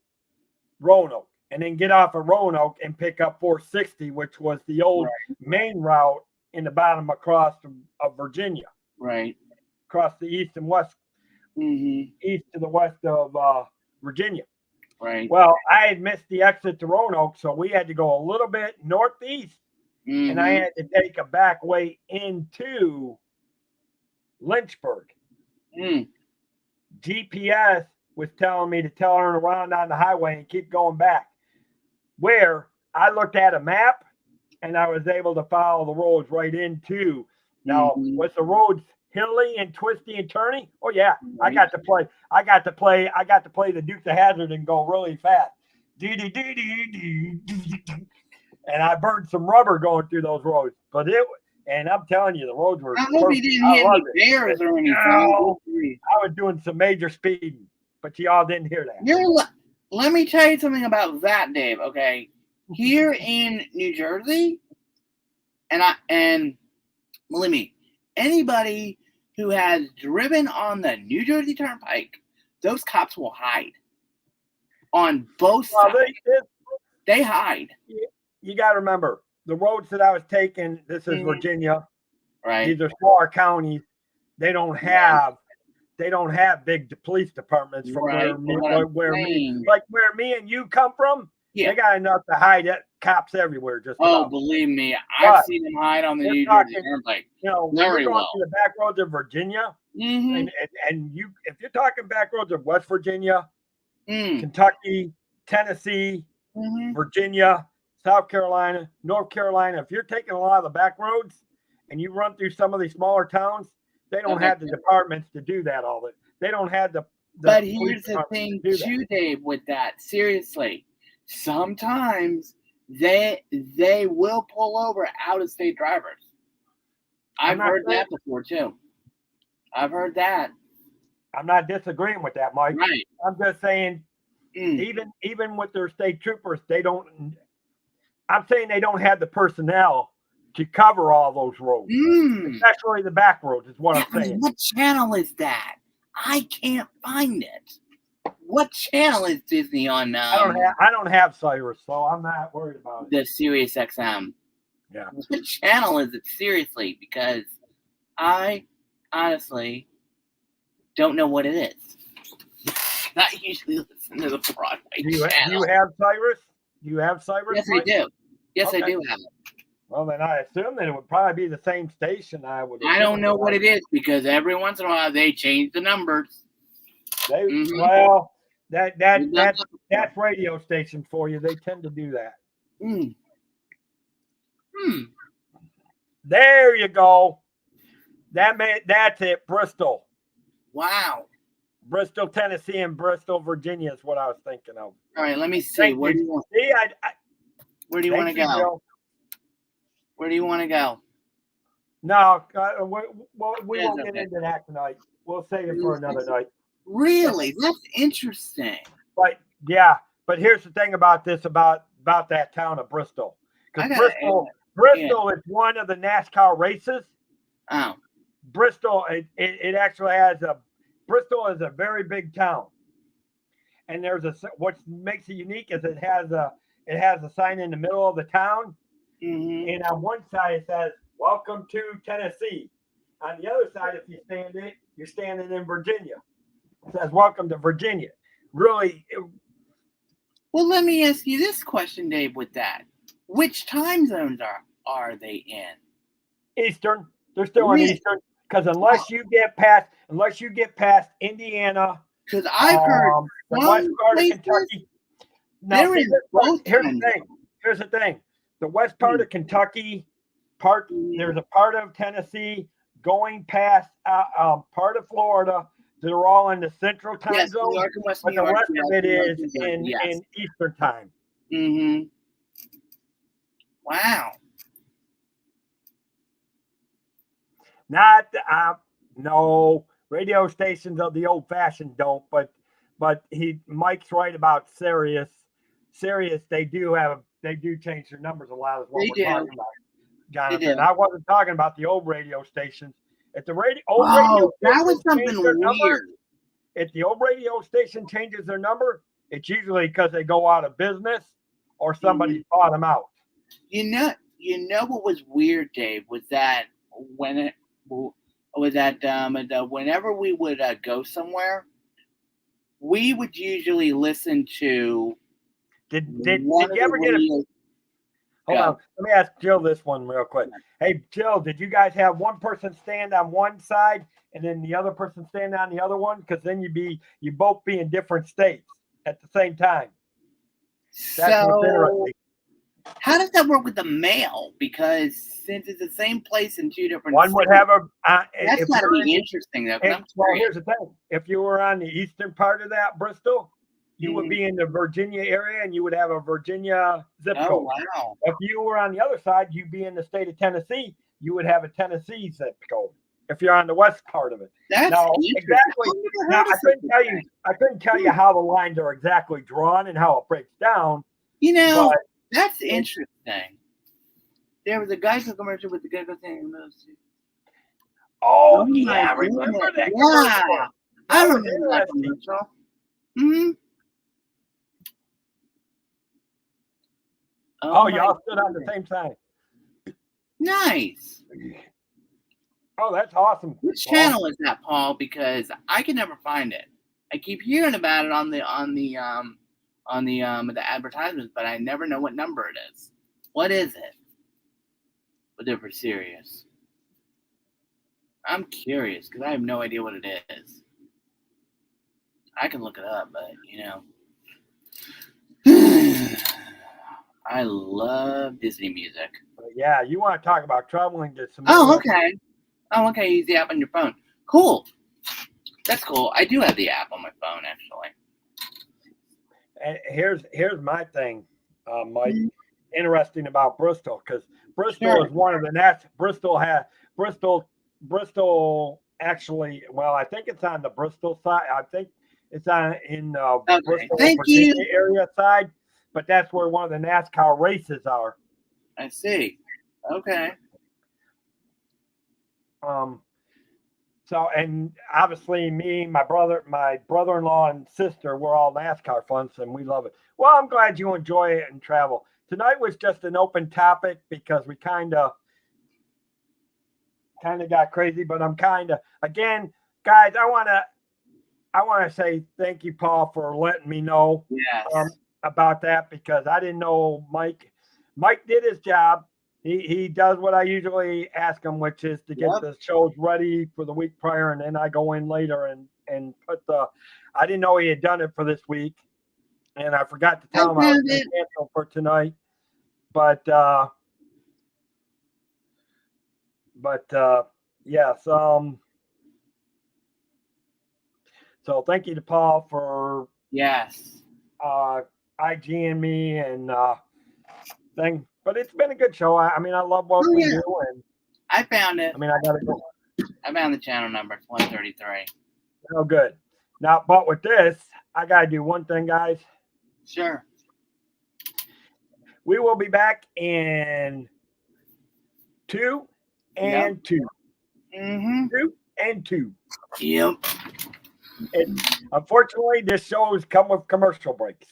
Roanoke, and then get off of Roanoke and pick up 460, which was the old main route in the bottom across of Virginia, across the east and west, east to the west of Virginia. Well, I had missed the exit to Roanoke, so we had to go a little bit northeast, and I had to take a back way into Lynchburg. GPS was telling me to turn around on the highway and keep going back. Where I looked at a map and I was able to follow the roads right into. Now, was the roads hilly and twisty and turny? Oh yeah, I got to play the Dukes of Hazzard and go really fast. And I burned some rubber going through those roads. And I'm telling you, the roads were. I hope you didn't hit any bears or anything. No, I was doing some major speeding, but y'all didn't hear that. Let me tell you something about that, Dave. Okay, here in New Jersey, and believe me, anybody who has driven on the New Jersey Turnpike those cops will hide on both Well, sides. They hide. You got to remember the roads that I was taking. This is Virginia. Right. These are smaller counties. They don't have big police departments from where me and you come from. Yeah. They got enough to hide cops everywhere. Just about. Believe me, I've seen them hide on the New Jersey Turnpike. You know, when you're going to the back roads of Virginia, and if you're talking back roads of West Virginia, Kentucky, Tennessee, Virginia, South Carolina, North Carolina, if you're taking a lot of the back roads and you run through some of these smaller towns, they don't have the departments to do that all the. They don't have the but here's the thing too, Dave, with that. Seriously, sometimes they will pull over out-of-state drivers. I've heard that before too. I've heard that. I'm not disagreeing with that, Mike. Right. I'm just saying, even with their state troopers, they don't. I'm saying they don't have the personnel to cover all those roads, especially the back roads. Is what I'm saying. What channel is that? I can't find it. What channel is Disney on now? I don't have Cyrus, so I'm not worried about it. The Sirius XM. Yeah. What channel is it? Seriously, because I honestly don't know what it is. I usually listen to the Broadway channel. Do you have Cyrus? Do you have Cyrus? Yes, I do. Yes, I do have it. Well, then I assume that it would probably be the same station. I don't know what it is because every once in a while they change the numbers. Well, that's radio station for you. They tend to do that. There you go. That's it. Bristol. Wow. Bristol, Tennessee, and Bristol, Virginia is what I was thinking of. All right, let me see. Where do you want to go? Where do you want to go? No, we won't get into that tonight. We'll save it for another night. Really? That's interesting. But here's the thing about that town of Bristol. Because Bristol is one of the NASCAR races. Oh. Bristol, it actually has Bristol is a very big town. And what makes it unique is it has a sign in the middle of the town. And on one side it says, "Welcome to Tennessee." On the other side, if you stand it, you're standing in Virginia. It says, "Welcome to Virginia." Really. Well, let me ask you this question, Dave, with that. Which time zones are they in? Eastern. They're still in Eastern. Because unless you get past Indiana. Because I've heard the west part of Kentucky. Now, here's the thing. The west part of Kentucky, there's a part of Tennessee going past part of Florida. They're all in the central time zone, but the rest of it is in Eastern time. Wow. No radio stations of the old fashioned don't, but Mike's right about Sirius. Sirius, they do change their numbers a lot, is what we're talking about, Jonathan. I wasn't talking about the old radio stations. If the radio that was something weird. If the old radio station changes their number, it's usually because they go out of business or somebody bought them out. You know what was weird, Dave, was that whenever we would go somewhere, we would usually listen to. Did you ever get a? Hold on, let me ask Jill this one real quick. Hey, Jill, did you guys have one person stand on one side and then the other person stand on the other one? Because then you both be in different states at the same time. That's what's interesting. How does that work with the mail? Because since it's the same place in two different one would have a. That's got to be interesting, though. Well, here's the thing: if you were on the eastern part of that Bristol, you would be in the Virginia area, and you would have a Virginia zip code. Oh, wow! If you were on the other side, you'd be in the state of Tennessee. You would have a Tennessee zip code. If you're on the west part of it, that's exactly. Now, I couldn't tell you how the lines are exactly drawn and how it breaks down. That's interesting. There was a Geico commercial with the Geico thing. Oh, yeah, I remember that commercial. I was remember that interesting. commercial. Mm-hmm. Oh, my y'all stood on the goodness. same side. Nice. Oh, that's awesome. Which Paul. channel is that, Paul? Because I can never find it. I keep hearing about it on the advertisements, but I never know what number it is. What is it? But they're for serious. I'm curious because I have no idea what it is. I can look it up, but I love Disney music. Yeah, you want to talk about traveling to some. Oh, okay. Oh, okay. Use the app on your phone. Cool. That's cool. I do have the app on my phone, actually. And here's my thing, Mike. Interesting about Bristol, because Bristol is one of the Bristol actually. Well, I think it's on the Bristol side. I think it's on in Bristol, Virginia area side, but that's where one of the NASCAR races are. I see. Okay. So, and obviously me, my brother-in-law and sister, we're all NASCAR fans and we love it. Well, I'm glad you enjoy it and travel. Tonight was just an open topic because we kind of got crazy, but I'm again, guys, I want to say thank you, Paul, for letting me know about that, because I didn't know Mike did his job. He does what I usually ask him, which is to get the shows ready for the week prior, and then I go in later and put I didn't know he had done it for this week, and I forgot to tell him I was going to cancel for tonight. But yes. So thank you to Paul for IGing me and thing. But it's been a good show. I mean, I love what we do, and I found it. I mean, I gotta go. I found the channel number. It's 133. Oh, good. Now, but with this, I gotta do one thing, guys. Sure. We will be back in 2 and 2. Mm-hmm. 2 and 2. Yep. And unfortunately, this show has come with commercial breaks.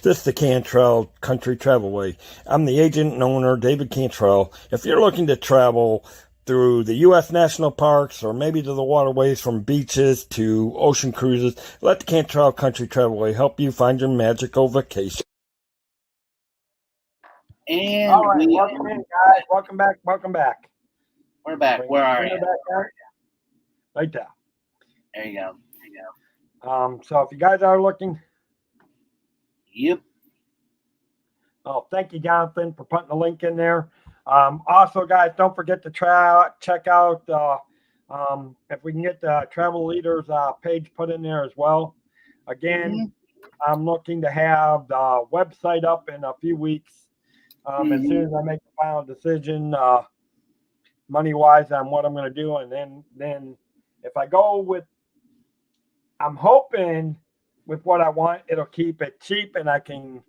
This is the Cantrell Country Travelway. I'm the agent and owner, David Cantrell. If you're looking to travel through the U.S. national parks or maybe to the waterways from beaches to ocean cruises, let the Cantrell Country Travelway help you find your magical vacation. And all right, welcome in, guys. Welcome back. We're back. Where are you? Right there. There you go. So if you guys are looking. Yep. Oh, thank you, Jonathan, for putting the link in there. Also, guys, don't forget to check out if we can get the Travel Leaders page put in there as well. Again, I'm looking to have the website up in a few weeks. As soon as I make the final decision, money wise, on what I'm going to do, and then if I go with, I'm hoping with what I want, it'll keep it cheap, and I can.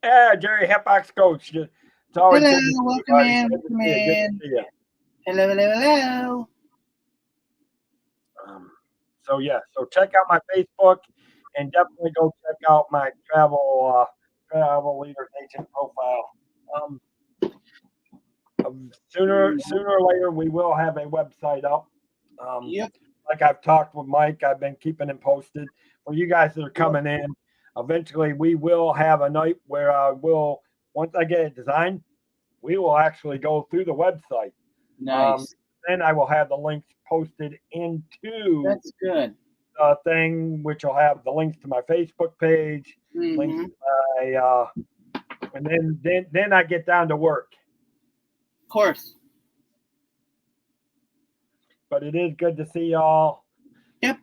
Yeah, Jerry Hepbox Coach. It's always Hello, good to see welcome you, in, buddy. welcome Good to see you. Good in. to see you. Hello, hello, hello. So yeah, so check out my Facebook and definitely go check out my travel leaders agent profile. Sooner or later we will have a website up. Yep. Like I've talked with Mike, I've been keeping him posted. For you guys that are coming in, eventually we will have a night where I will, once I get it designed, we will actually go through the website. Nice. Then I will have the links posted into That's good. the thing, which will have the links to my Facebook page, links to my, and then I get down to work. Of course. But it is good to see y'all. Yep.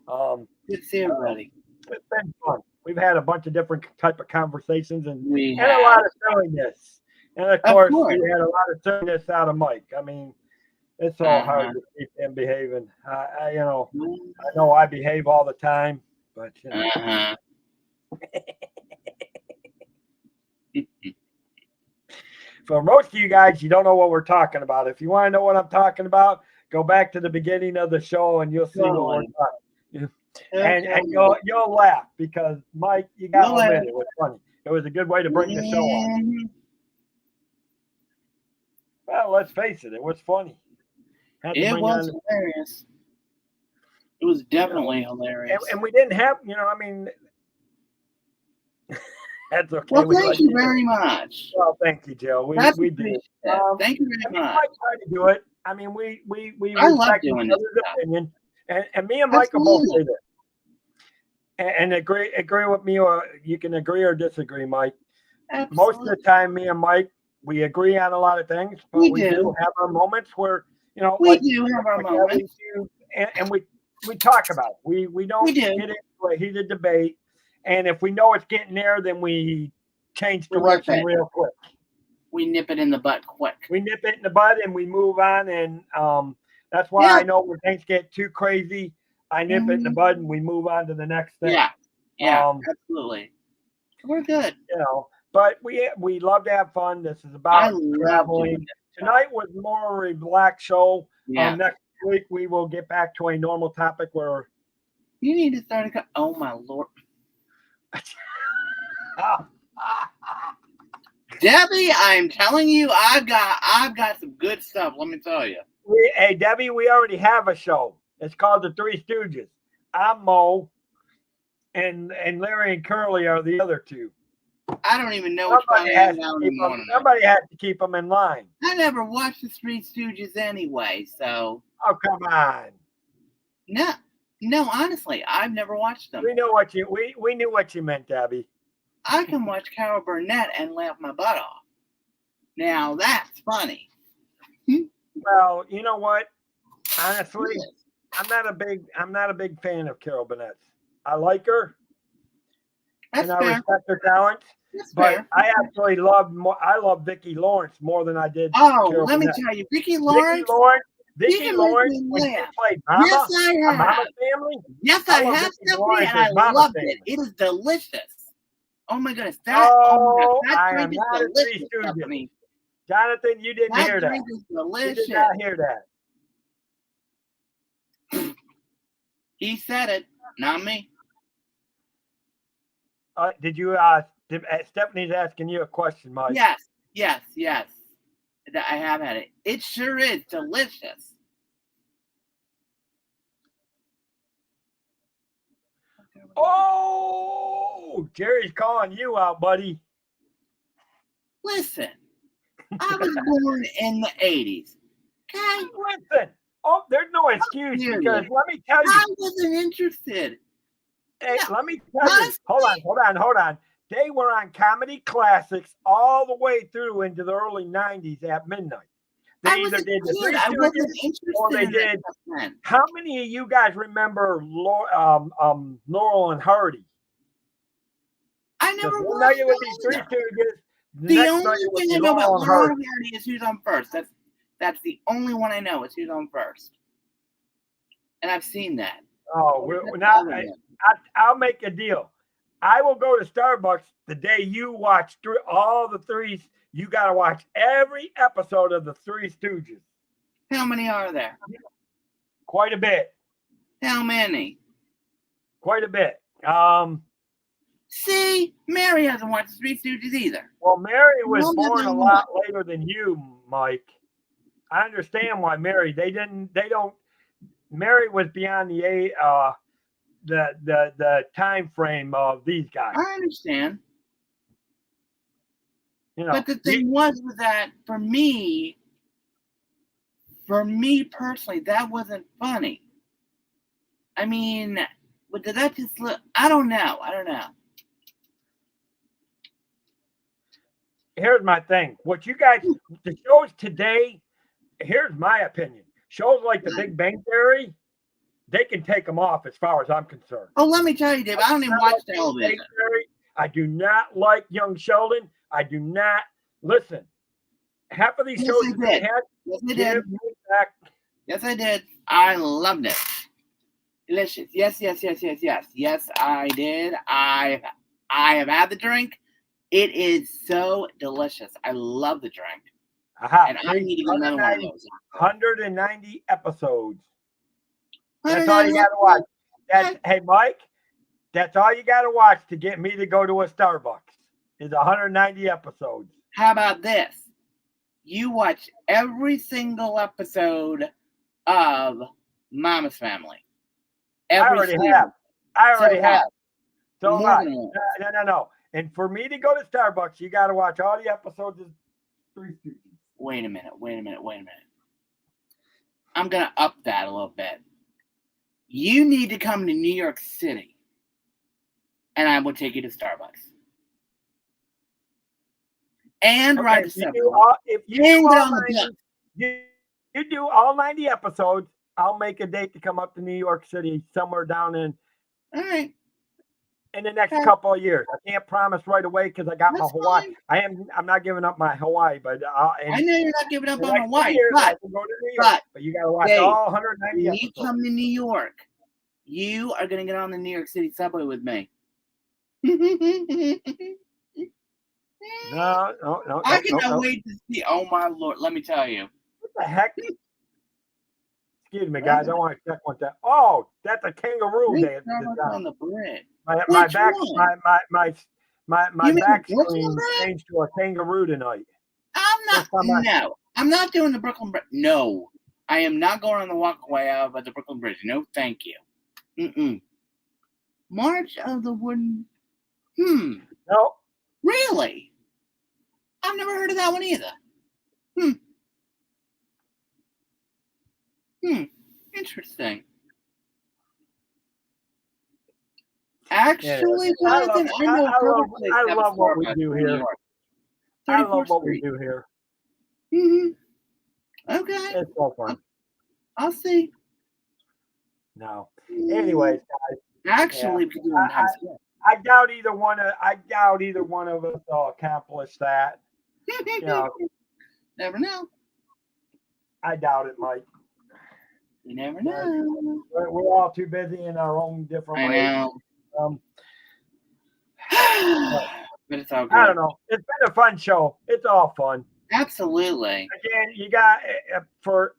Good to see everybody. It's been fun. We've had a bunch of different type of conversations and We a lot of silliness. And of course, we had a lot of silliness out of Mike. I mean, it's so hard to keep him behaving. I know I behave all the time, but you know. For most of you guys, you don't know what we're talking about. If you want to know what I'm talking about, go back to the beginning of the show and you'll see what we're talking. And you'll laugh because Mike, you got to admit it was funny. It was a good way to bring the show on. Well, let's face it, it was funny. It was hilarious. It was definitely hilarious. And we didn't have, I mean, that's okay. Well, thank you very much. Well, thank you, Joe. We did. Thank you very much. I tried to do it. I mean, we I love doing this opinion, and me and Mike will both say this. And agree with me, or you can agree or disagree, Mike. Absolutely. Most of the time, me and Mike, we agree on a lot of things, but we do have our moments where, we do have our moments, and we talk about it. We don't get into a heated debate, and if we know it's getting there, then we change direction real quick. We nip it in the butt quick. We nip it in the butt and we move on, and that's why I know when things get too crazy, I nip it in the bud and we move on to the next thing. Yeah, absolutely. We're good. But we love to have fun. This is about traveling. Tonight was more a relaxed show. Next week we will get back to a normal topic where you need to start oh my Lord. Debbie, I'm telling you, I've got some good stuff. Let me tell you. Hey, Debbie, we already have a show. It's called The Three Stooges. I'm Mo, and Larry and Curly are the other two. I don't even know which one I am now anymore. Somebody has to keep them in line. I never watched The Three Stooges anyway, so. Oh, come on. No, honestly, I've never watched them. We knew what you meant, Debbie. I can watch Carol Burnett and laugh my butt off. Now that's funny. Well, you know what? Honestly, I'm not a big fan of Carol Burnett. I like her, and I respect her talent. But I actually love Vicki Lawrence more than I did. Oh, let me tell you, Vicki Lawrence. Vicki Lawrence, when she played Mama, yes, I have. Mama Family. Yes, I have, Stephanie, and I loved it. It is delicious. Oh my goodness, that drink is delicious, Stephanie. Jonathan, you didn't hear that. That drink is delicious. You did not hear that. He said it, not me. Did you? Stephanie's asking you a question, Mike. Yes. I have had it. It sure is delicious. Oh, Jerry's calling you out, buddy. Listen, I was born in the 80s. Okay? Listen. Oh, there's no excuse because let me tell you. I wasn't interested. Hey, let me tell you. Hold on. They were on comedy classics all the way through into the early 90s at midnight. They either did the Three I wasn't Stooges interested or they in that did. stuff then. How many of you guys remember Laurel and Hardy? I never One watched night it would be Three either. Stooges. The Next only night it would thing be I know about Laurel and Laurel Hardy. and Hardy is who's on first. That's the only one I know is who's on first. And I've seen that. Oh, I'll make a deal. I will go to Starbucks the day you watch all the threes. You got to watch every episode of the Three Stooges. How many are there? Quite a bit. How many? Quite a bit. See, Mary hasn't watched Three Stooges either. Well, Mary was born a lot later than you, Mike. I understand why Mary. They don't. Mary was beyond the time frame of these guys. I understand. You know, but the thing was that for me personally, that wasn't funny. I mean, but did that just look? I don't know. Here's my thing. What you guys, the shows today, here's my opinion. Shows like The Big Bang Theory, they can take them off as far as I'm concerned. Oh, let me tell you, Dave, I don't even watch television. I do not like Young Sheldon. I do not. Listen, half of these shows I did. Yes, I did. I loved it. Delicious. Yes, I did. I have had the drink. It is so delicious. I love the drink. And I need to get another one of those. 190 episodes. That's all you got to watch. Hey, Mike, that's all you got to watch to get me to go to a Starbucks is 190 episodes. How about this? You watch every single episode of Mama's Family. I already have. So no. And for me to go to Starbucks, you got to watch all the episodes of Three Stooges. Wait a minute. I'm going to up that a little bit. You need to come to New York City, and I will take you to Starbucks. And ride the subway. If you do all 90 episodes, I'll make a date to come up to New York City somewhere down in. All right. In the next couple of years. I can't promise right away because I got my Hawaii. Fine. I'm not giving up my Hawaii, but I know you're not giving up on Hawaii. But you got to watch all 190 episodes. You come to New York, you are going to get on the New York City subway with me. No. I cannot wait to see. Oh my Lord! Let me tell you. What the heck? Excuse me, guys. I want to check one time. Oh, that's a kangaroo. On the bread. My back screen changed to a kangaroo tonight. I'm not doing the Brooklyn Bridge. No, I am not going on the walkway of the Brooklyn Bridge. No, thank you. March of the Wooden. No. Really? I've never heard of that one either. Interesting. Actually, Jonathan, I love what we do here. I love what we do here. Okay. It's so fun. I'll see. No. Anyways, guys. Actually, I doubt either one of us will accomplish that. Never know. I doubt it, Mike. You never know. We're all too busy in our own different ways. I know. But it's all good. I don't know. It's been a fun show. It's all fun. Absolutely. Again, you got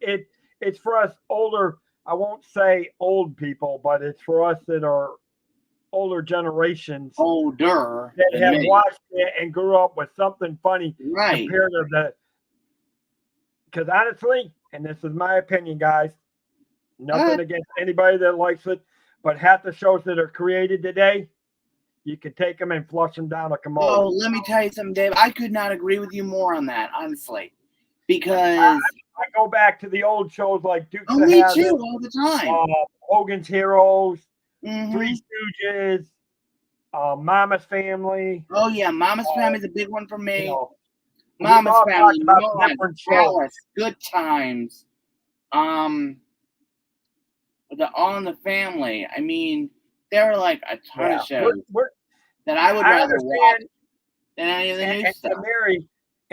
it's for us older. I won't say old people, but it's for us that are older generations. Older. That have watched it and grew up with something funny. Right. Compared to because honestly, and this is my opinion, guys, nothing against anybody that likes it, but half the shows that are created today, you can take them and flush them down a commode. Oh, let me tell you something, Dave. I could not agree with you more on that, honestly. Because I go back to the old shows like Dukes of me Hazzard, too, all the time. Hogan's Heroes, Three Stooges, Mama's Family. Oh, yeah. Mama's Family is a big one for me. Mama's all Family, talked about Maude, different shows. Alice, Good Times, the All in the Family. I mean, there are like a ton of shows that I would rather watch than any of the new stuff.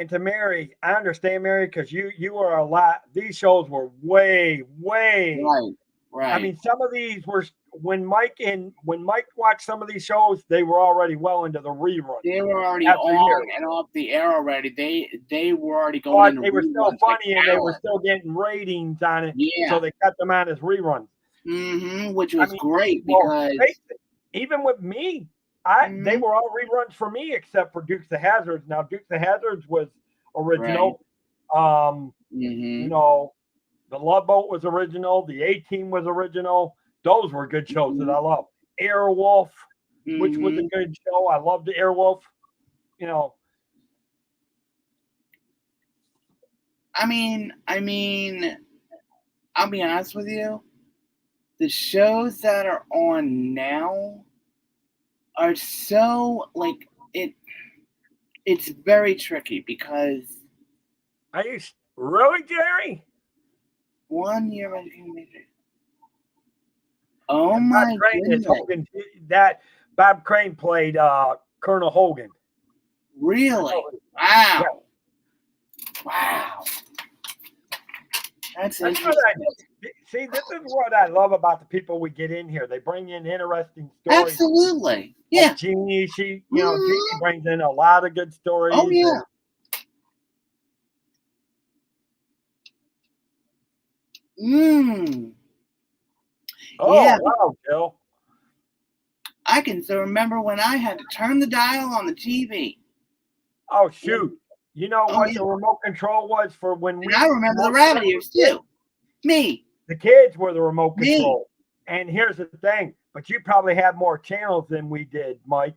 To Mary, I understand, Mary, because you were a lot. These shows were way. Right. I mean, some of these were when Mike watched some of these shows, they were already well into the reruns. They were already on and off the air already. They were already going into they were still funny and they were still getting ratings on it. Yeah. So they cut them out as reruns. Which was great because even with me, they were all reruns for me except for Dukes of Hazzards. Now Dukes of Hazzards was original. Right. You know, the Love Boat was original. The A-Team was original. Those were good shows that I love. Airwolf, which was a good show. I loved the Airwolf. You know. I mean, I'll be honest with you. The shows that are on now are so like it's very tricky because Are you really, Jerry? 1 year I became major. Oh my goodness! That Bob Crane played Colonel Hogan. Really? Wow! Yeah. Wow! That's interesting. See, this is what I love about the people we get in here. They bring in interesting stories. Absolutely. Yeah. Like Jeannie, Jeannie brings in a lot of good stories. Oh, yeah. Oh, yeah. Wow, Jill. I can still remember when I had to turn the dial on the TV. Oh, shoot. You know what the remote control was for when we... I remember the rabbit ears, too. Me. The kids were the remote control. And here's the thing. But you probably had more channels than we did, Mike.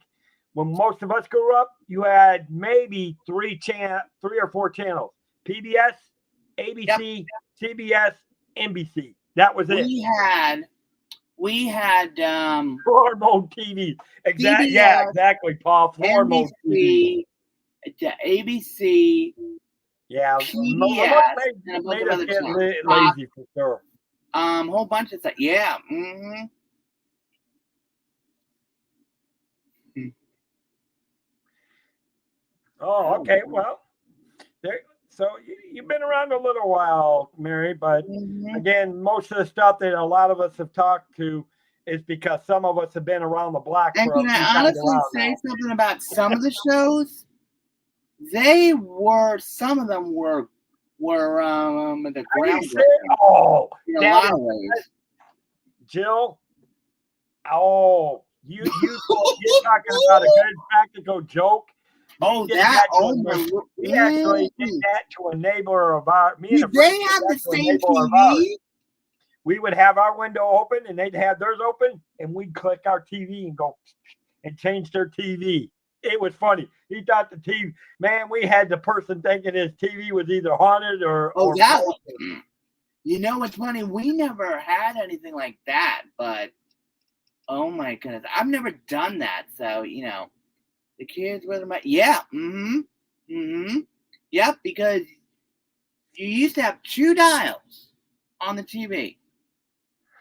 When most of us grew up, you had maybe 3 or 4 channels. PBS, ABC, CBS, NBC. That was it. We had floor mode TV. Exactly. CBS, yeah, exactly, Paul. Floor mode TV. The ABC. Yeah, PBS, made us get lazy for sure. Whole bunch of stuff. Yeah. Oh, okay. Well, so you've been around a little while, Mary, but again, most of the stuff that a lot of us have talked to is because some of us have been around the block. And can I honestly say something about some of the shows? Some of them were the ground. Oh, in a lot of ways. Jill. Oh, you're talking about a good practical joke. Oh, that! We actually did that to a neighbor of ours. Did they have the same TV? We would have our window open, and they'd have theirs open, and we'd click our TV and go and change their TV. It was funny. He thought the TV, man, we had the person thinking his TV was either haunted or. Oh, that. You know what's funny? We never had anything like that, but oh my goodness, I've never done that. So the kids with my yep, because you used to have 2 dials on the TV.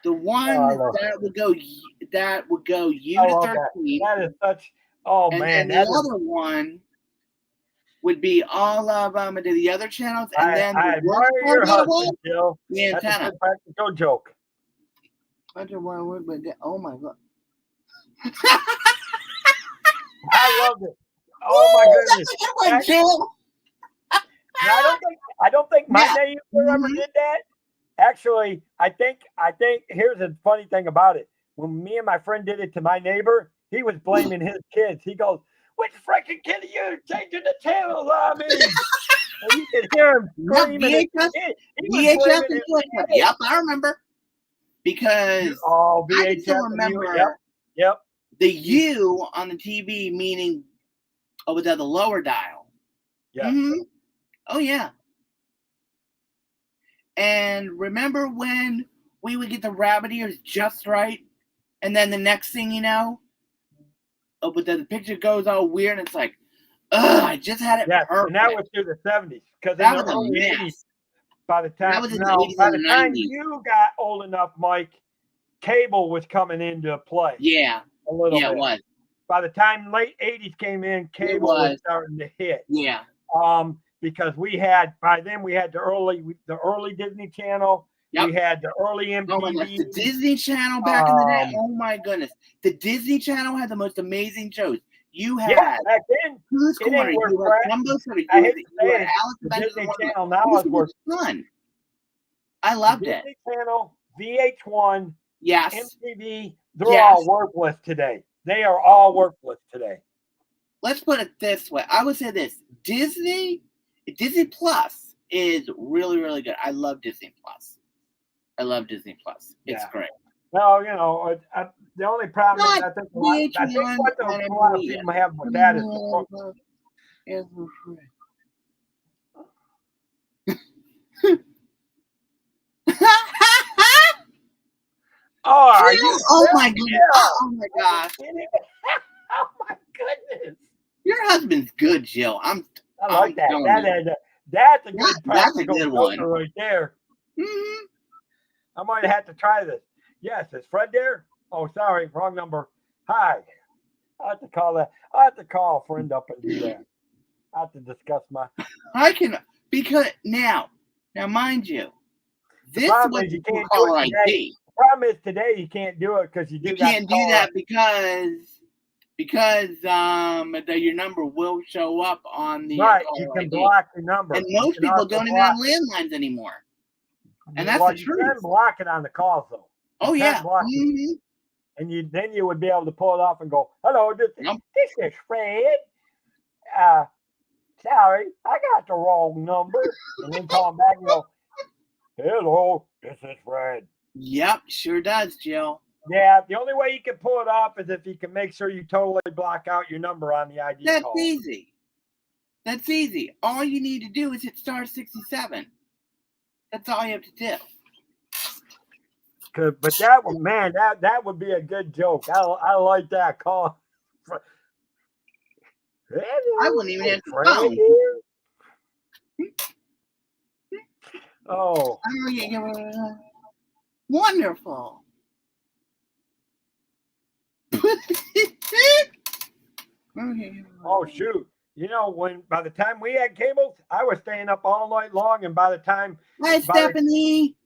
The one that would go U to 13. That is such. Oh and man, the other one would be all of to the other channels, and then I admire your husband, Jill. The antenna. That's a good practical joke. Oh my god! I love it. Oh my goodness! I don't think my neighbor ever did that. Actually, I think here's the funny thing about it. When me and my friend did it to my neighbor, he was blaming his kids. He goes, "Which freaking kid are you changing the channels on me?" And you could hear him screaming. Yep, I remember. Because VHS. I still remember yep. The U on the TV, meaning with the lower dial. Yeah. Oh yeah. And remember when we would get the rabbit ears just right, and then the next thing you know, but then the picture goes all weird, and it's like, I just had it Yeah, perfect. and that was through the 70s. Because in That the was a early mess. 80s, by the time That was in the 80s and the 90s. you got old enough, Mike, cable was coming into play. Yeah. A little bit. It was. By the time late 80s came in, cable was starting to hit. Yeah. Because by then we had the early Disney Channel. Yep. We had the early MTV. Oh my gosh, the Disney Channel back in the day. Oh my goodness. The Disney Channel had the most amazing shows. You had back then. Who's Corner, you had Jumbo Shrimp, you had Alice the Disney Channel now is worth fun. I loved it. Disney Channel, VH1, yes, MTV, they're all worthless today. They are all worthless today. Let's put it this way. I would say this. Disney Plus is really, really good. I love Disney Plus. It's great. Well, the only problem is I think what a lot of people have with that is oh my goodness. Oh my gosh. Oh my goodness. Your husband's good, Jill. I like that. That's a good practical one right there. Mm-hmm. I might have to try this. Yes, is Fred there? Oh, sorry, wrong number. Hi. I have to call that. I have to call a friend up and do that. I have to discuss my. I can because now, mind you, this was you can't do it today. The problem is today you can't do it because you can't do that because your number will show up on the right. You can block the number, and most people don't even have landlines anymore. And that's the truth. You can block it on the calls though. Oh yeah. Mm-hmm. And then you would be able to pull it off and go, "Hello, this is Fred. Sorry, I got the wrong number." And then call back and go, "Hello, this is Fred." Yep, sure does, Jill. Yeah, the only way you can pull it off is if you can make sure you totally block out your number on the ID call. That's easy. All you need to do is hit *67. That's all you have to do. But that one, man, that would be a good joke. I like that call. I wouldn't even answer the phone. Oh. Wonderful. Oh shoot. By the time we had cables, I was staying up all night long, and by the time Hi, Stephanie.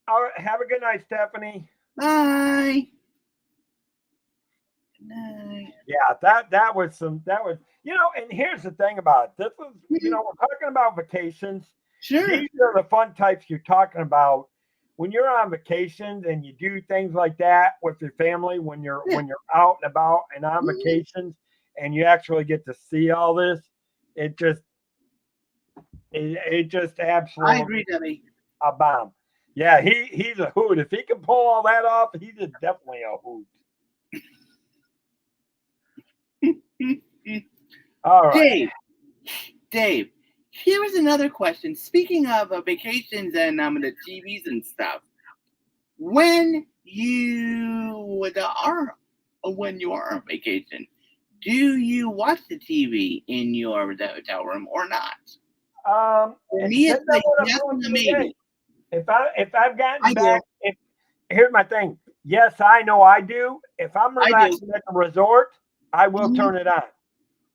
All right, have a good night, Stephanie. Bye. Good night. Yeah, that was and here's the thing about it. This was, we're talking about vacations. Sure. These are the fun types you're talking about when you're on vacations and you do things like that with your family when you're out and about and on vacations and you actually get to see all this. It just absolutely. I agree, Debbie. A bomb. Yeah, he's a hoot. If he can pull all that off, he's definitely a hoot. All right. Dave, here is another question. Speaking of vacations and the TVs and stuff, when you are on vacation, do you watch the TV in your hotel room or not? Me, it's like yes or maybe. If I've gotten back, here's my thing. Yes, I know I do. If I'm relaxing at the resort, I will turn it on.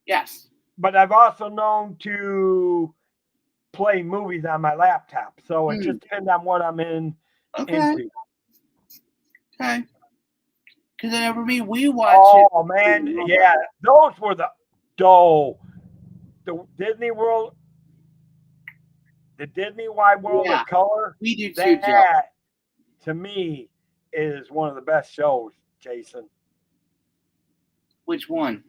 Yes. But I've also known to play movies on my laptop. So it just depends on what I'm into. Okay. Because we watch it. Oh, man. Yeah. Those were the Disney World. The Disney Wide World of Color. We do too, that, to me, is one of the best shows, Jason. Which one?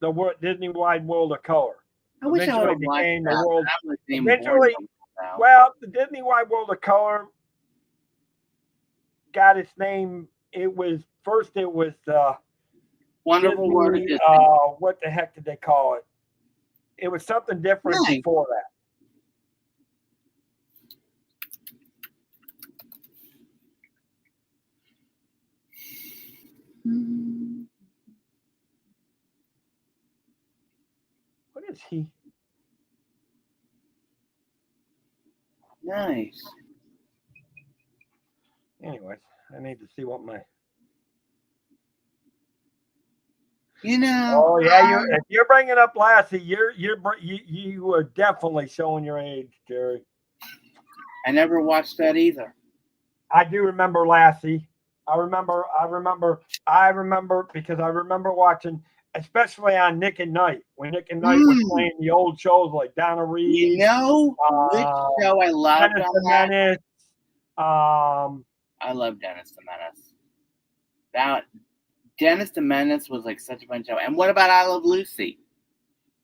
The Disney Wide World of Color. I wish I would have became the world. Eventually, well, the Disney Wide World of Color got its name. It was Wonderful Disney, World of Disney. What the heck did they call it? It was something different before that. is he? Nice. Anyways, I need to see what my. You know. Oh yeah, if you're bringing up Lassie, you are definitely showing your age, Jerry. I never watched that either. I do remember Lassie. I remember because I remember watching, especially on Nick and Night, when Nick and Night was playing the old shows like Donna Reed. You know which show I loved Dennis on the that? Menace. I love Dennis the Menace. That Dennis the Menace was like such a fun show. And what about I Love Lucy?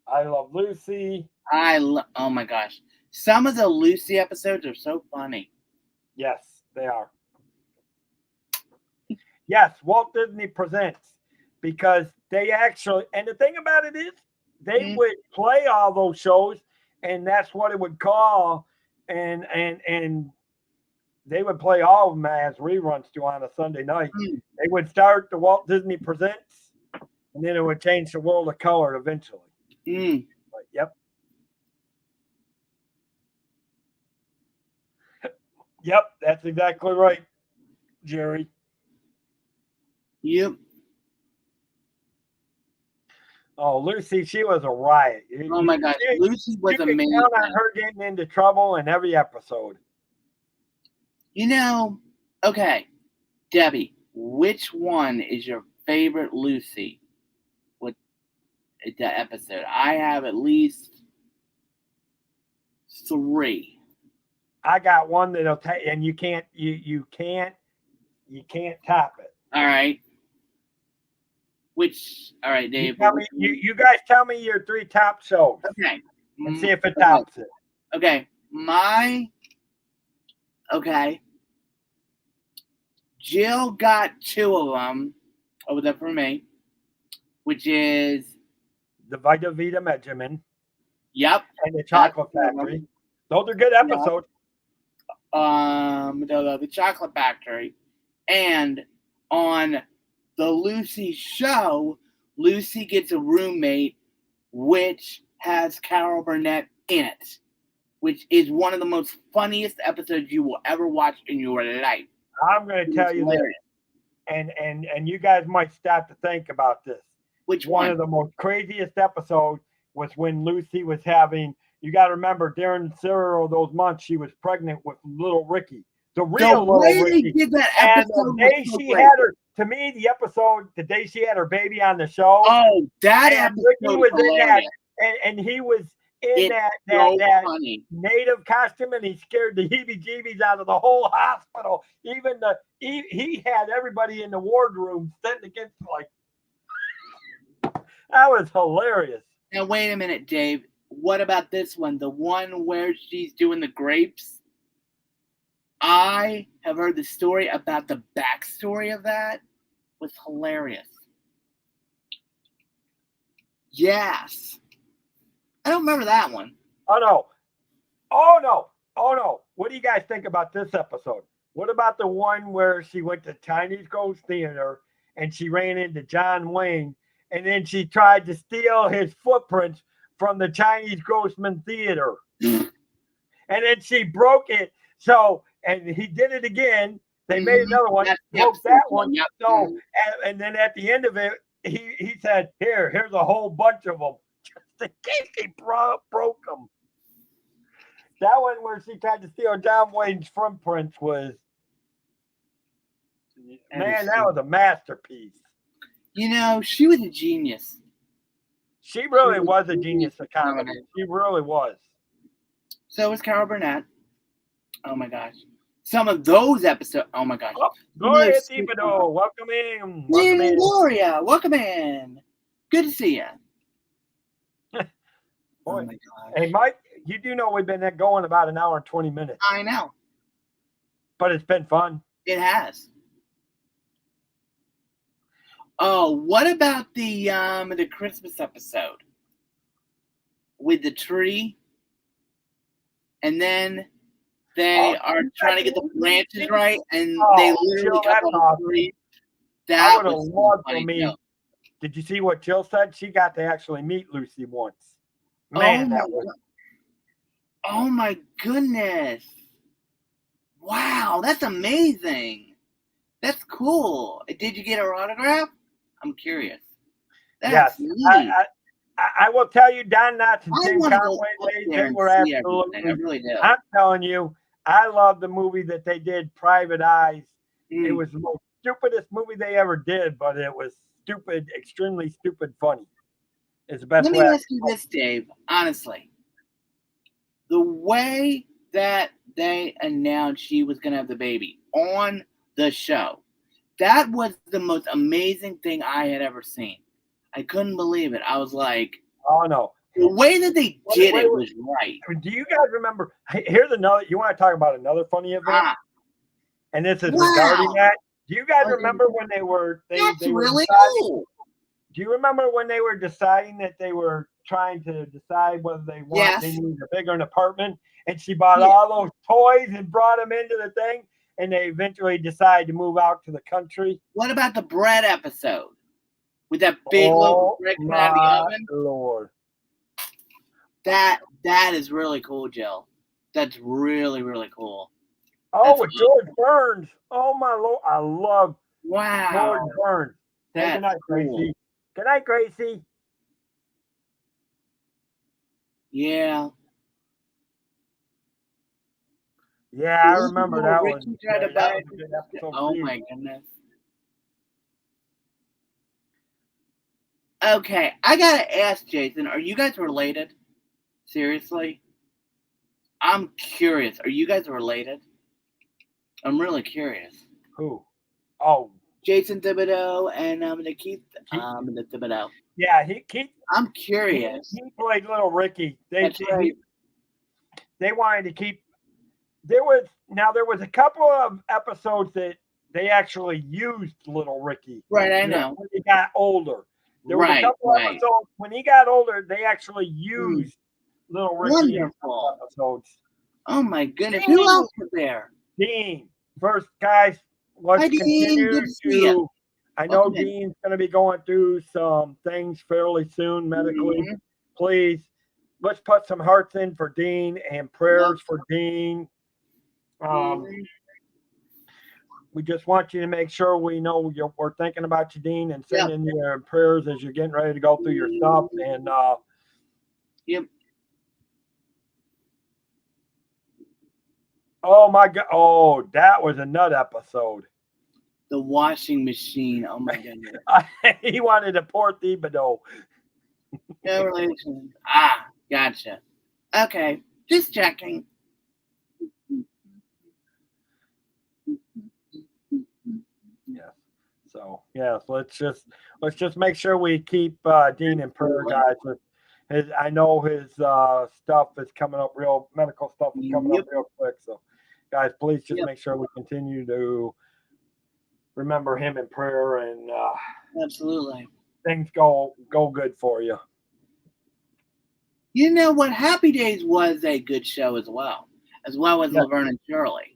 I Love Lucy. Oh my gosh. Some of the Lucy episodes are so funny. Yes, they are. Yes, Walt Disney Presents, because they actually, and the thing about it is, they would play all those shows, and that's what it would call, and they would play all of them as reruns to on a Sunday night. They would start the Walt Disney Presents, and then it would change to World of Color eventually. But, yep. Yep, that's exactly right, Jerry. Yep. Oh, Lucy, she was a riot. Oh my gosh, Lucy was amazing. You can count on her getting into trouble in every episode. You know, okay, Debbie, which one is your favorite Lucy? What the episode? I have at least 3. I got one that'll take, and you can't top it. All right. All right, Dave. You guys tell me your 3 top shows. Okay. And see if it tops it. Okay. Jill got 2 of them over there for me, which is the Vita Vita Benjamin. Yep. And the Chocolate Factory. Those are good episodes. The Chocolate Factory. And on the Lucy show, Lucy gets a roommate, which has Carol Burnett in it, which is one of the most funniest episodes you will ever watch in your life. I'm going to tell you this, and you guys might stop to think about this. Which one? Of the most craziest episodes was when Lucy was having. You got to remember, during several of those months, she was pregnant with little Ricky. The real little Ricky. Did that episode, and the day she had her, to me, the day she had her baby on the show. Oh, that episode Ricky was in that, and he was in that native costume, and he scared the heebie-jeebies out of the whole hospital. Even he had everybody in the wardroom sitting against that was hilarious. Now wait a minute, Dave. What about this one? The one where she's doing the grapes? I have heard the story about the backstory of that. It was hilarious. Yes. I don't remember that one. Oh no. What do you guys think about this episode? What about the one where she went to Chinese Ghost Theater and she ran into John Wayne, and then she tried to steal his footprints from the Chinese Ghostman Theater? And then she broke it. So, and he did it again. They made another one, broke that one. Yep. So, and then at the end of it, he said, here's a whole bunch of them. Just in case he broke them. That one where she tried to steal John Wayne's footprints was, man, that was a masterpiece. You know, she was a genius. She really was a genius of comedy. She really was. So was Carol Burnett. Oh my gosh. Some of those episodes. Oh my gosh. Oh, Gloria Thibodeau, welcome in. Gloria, welcome in. Good to see you. Oh my gosh. Hey, Mike, you do know we've been going about an hour and 20 minutes. I know. But it's been fun. It has. Oh, what about the Christmas episode with the tree? And then they are trying to get the branches right, and they literally cut the tree. That was funny. Did you see what Jill said? She got to actually meet Lucy once. Man, that was. Oh my goodness! Wow, that's amazing. That's cool. Did you get her autograph? I'm curious. That's Yes, neat. I will tell you, Don Knotts and I Tim want to go Conway, there they and were see absolutely. everything. I really do. I'm telling you, I love the movie that they did, Private Eyes. It Mm. was the most stupidest movie they ever did, but it was stupid, extremely stupid funny. It's the best Let way. me ask you this, Dave. Honestly, the way that they announced she was going to have the baby on the show, that was the most amazing thing I had ever seen. I couldn't believe it. I was like, Oh no, the way that they did it was right. do you guys remember? Here's another. You want to talk about another funny event? And this is regarding that. Do you guys remember when they were? That's they were really deciding, cool. Do you remember when they were deciding that they were trying to decide whether they needed a bigger apartment? And she bought all those toys and brought them into the thing, and they eventually decided to move out to the country. What about the bread episode with that big loaf of bread coming out of the oven? Lord, that is really cool, Jill. That's really, really cool. Oh, with George Burns. Oh my Lord, I love George Burns. Say good night, Gracie. Good night, Gracie. Yeah. Yeah, I remember that one. Tried to buy it. Oh my goodness. Okay, I gotta ask Jason, are you guys related? Seriously? I'm curious. Are you guys related? I'm really curious. Who? Oh. Jason Thibodeau and Keith Thibodeau. Yeah, Keith. I'm curious. He played Little Ricky. That's right. They wanted to keep. There was a couple of episodes that they actually used Little Ricky. Right, I know. When he got older. There was a couple episodes when he got older. They actually used Little Ricky in episodes. Oh my goodness! Who else was there? Dean. First, guys, let's continue to. I know Dean's going to be going through some things fairly soon medically. Mm-hmm. Please, let's put some hearts in for Dean and prayers for Dean. We just want you to make sure we know we're thinking about you, Dean, and sending your prayers as you're getting ready to go through your stuff. And oh my God! Oh, that was a nut episode. The washing machine. Oh my goodness! He wanted to port Thibodeau. No relation. Gotcha. Okay, just checking. Yes. So yes, let's just make sure we keep Dean in prayer, guys. I know his stuff is coming up medical stuff is coming up real quick. So, guys, please just make sure we continue to remember him in prayer and absolutely things go good for you. You know what? Happy Days was a good show as well as Laverne and Shirley.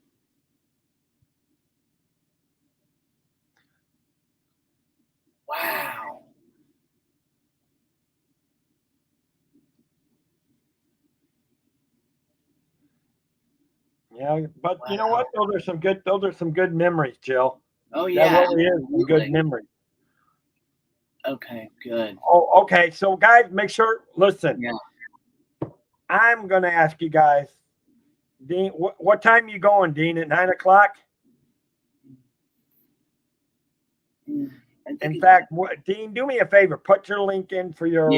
Wow. Yeah, but you know what? Those are some good memories, Jill. Oh yeah, that really is some good memories. Okay, good. Oh, okay. So, guys, make sure. Listen, I'm going to ask you guys, Dean. What time are you going, Dean? At 9:00? In fact, Dean, do me a favor. Put your link in for your.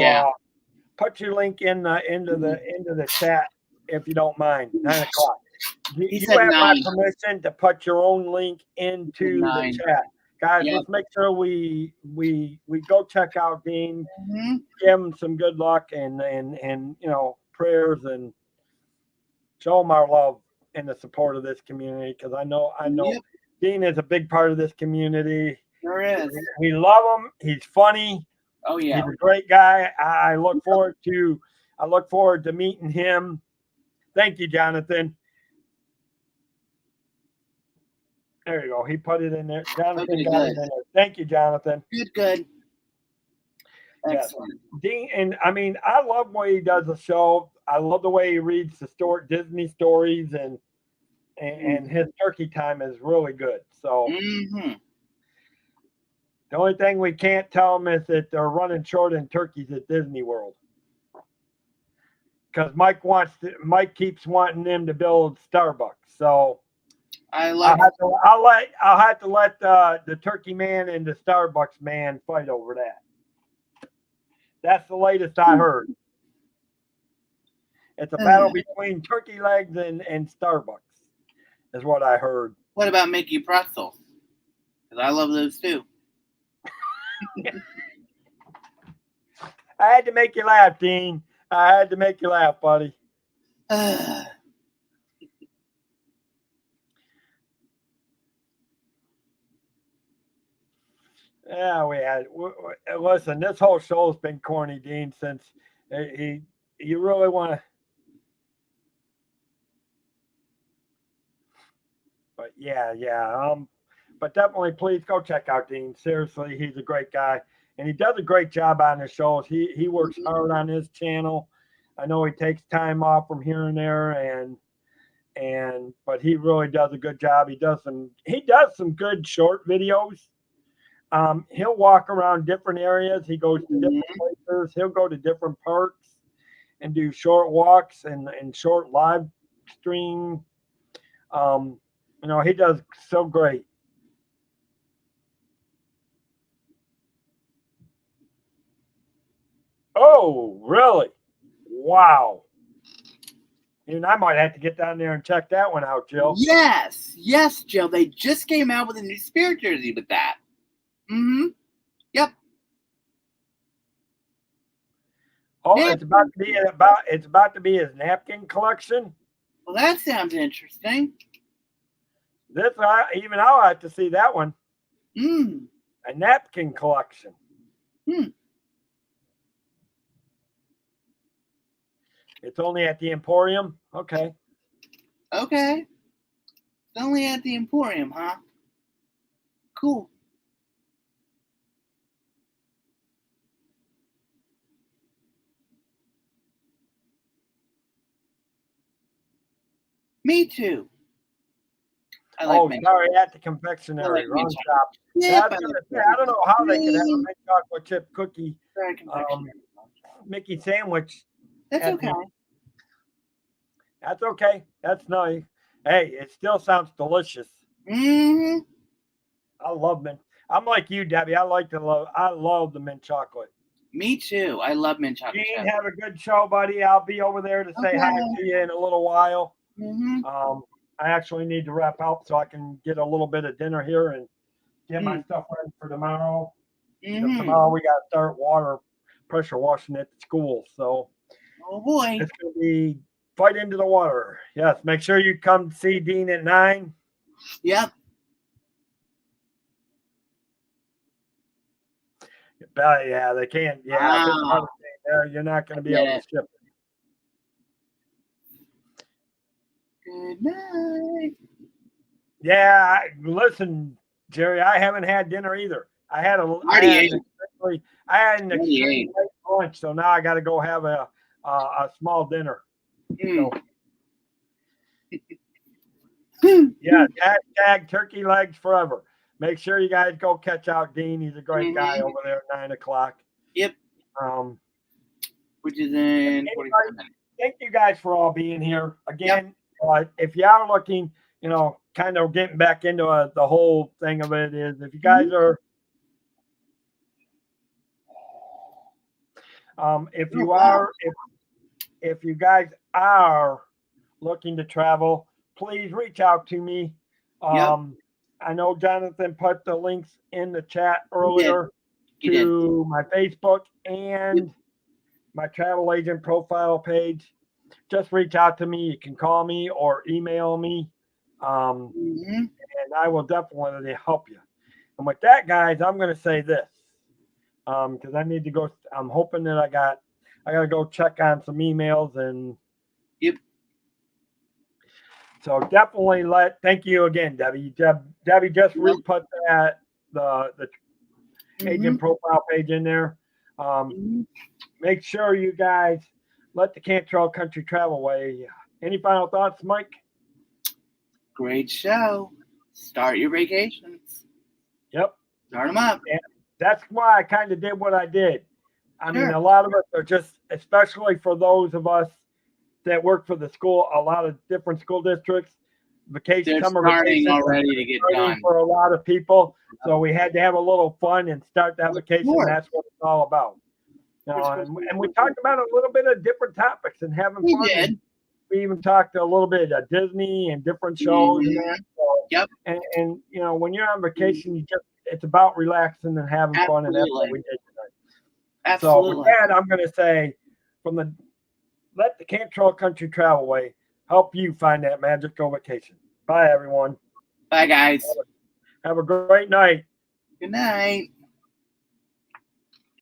Put your link in into the chat if you don't mind. 9:00. You have my permission to put your own link into the chat. Guys, let's make sure we go check out Dean, give him some good luck and prayers and show him our love and the support of this community because I know Dean is a big part of this community. Sure is. We love him. He's funny. Oh yeah. He's a great guy. I look forward to meeting him. Thank you, Jonathan. There you go. He put it in there. Jonathan got it in there. Thank you, Jonathan. Good. Excellent. Dean, and I mean, I love the way he does the show. I love the way he reads the Disney stories, and his turkey time is really good. So the only thing we can't tell them is that they're running short in turkeys at Disney World. Because Mike keeps wanting them to build Starbucks. So I'll have to let the turkey man and the Starbucks man fight over that. That's the latest I heard. It's a battle between turkey legs and Starbucks, is what I heard. What about Mickey pretzels? Because I love those too. I had to make you laugh, Dean. I had to make you laugh, buddy. Yeah, listen, this whole show's been corny, Dean, since you really want to. But yeah. But definitely, please go check out Dean. Seriously, he's a great guy, and he does a great job on his shows. He works hard on his channel. I know he takes time off from here and there, but he really does a good job. He does some good short videos. He'll walk around different areas. He goes to different places. He'll go to different parks and do short walks and short live stream. He does so great. Oh, really? Wow. And I might have to get down there and check that one out, Jill. Yes, Jill. They just came out with a new Spirit jersey with that. Yep. Oh, it's about to be his napkin collection. Well, that sounds interesting. I'll have to see that one. A napkin collection. It's only at the Emporium? Okay. It's only at the Emporium, huh? Cool. Me too. Sorry, at the confectionery. Wrong shop. Yeah, I don't know how they could have a mint chocolate chip cookie Mickey sandwich. That's okay. That's okay. That's nice. Hey, it still sounds delicious. I love mint. I'm like you, Debbie. I love the mint chocolate. Me too. I love mint chocolate. Gene, have a good show, buddy. I'll be over there to say hi to you in a little while. I actually need to wrap up so I can get a little bit of dinner here and get my stuff ready for tomorrow. Tomorrow we got to start water pressure washing at the school. So, oh boy, it's going to be fight into the water. Yes, make sure you come see Dean at 9. Yep. Yeah, they can't. Yeah, you're not going to be able to ship it. Good night. Yeah, listen, Jerry, I haven't had dinner either. I had an extremely late lunch, so now I got to go have a small dinner. So, yeah, hashtag turkey legs forever. Make sure you guys go catch out Dean. He's a great guy over there at 9:00. Yep. Which is in 45 minutes. Thank you guys for all being here again. If you are looking, kind of getting back into the whole thing of it is if you guys are, if you guys are looking to travel, please reach out to me. I know Jonathan put the links in the chat earlier to my Facebook and my travel agent profile page. Just reach out to me. You can call me or email me, and I will definitely help you. And with that, guys, I'm going to say this because I need to go. I'm hoping that I got to go check on some emails and. Yep. So definitely thank you again, Debbie. Debbie just re-put the agent profile page in there. Make sure you guys let the Cantrell Country Travel Way. Any final thoughts, Mike? Great show. Start your vacations. Yep. Start them up. And that's why I kind of did what I did. I mean, Sure. a lot of us are just, especially for those of us that work for the school, a lot of different school districts, They're summer starting vacations already to get done. for a lot of people. So we had to have a little fun and start that vacation. Sure. That's what it's all about. And we talked about a little bit of different topics and having We fun. did. We even talked a little bit of Disney and different shows. Mhm. And that. So, Yep. And you know, when you're on vacation, it's about relaxing and having fun, and that's what we did tonight. Absolutely. So with that, I'm going to say, let the Cantrell Country Travel Way help you find that magical vacation. Bye, everyone. Bye, guys. Have a great night. Good night.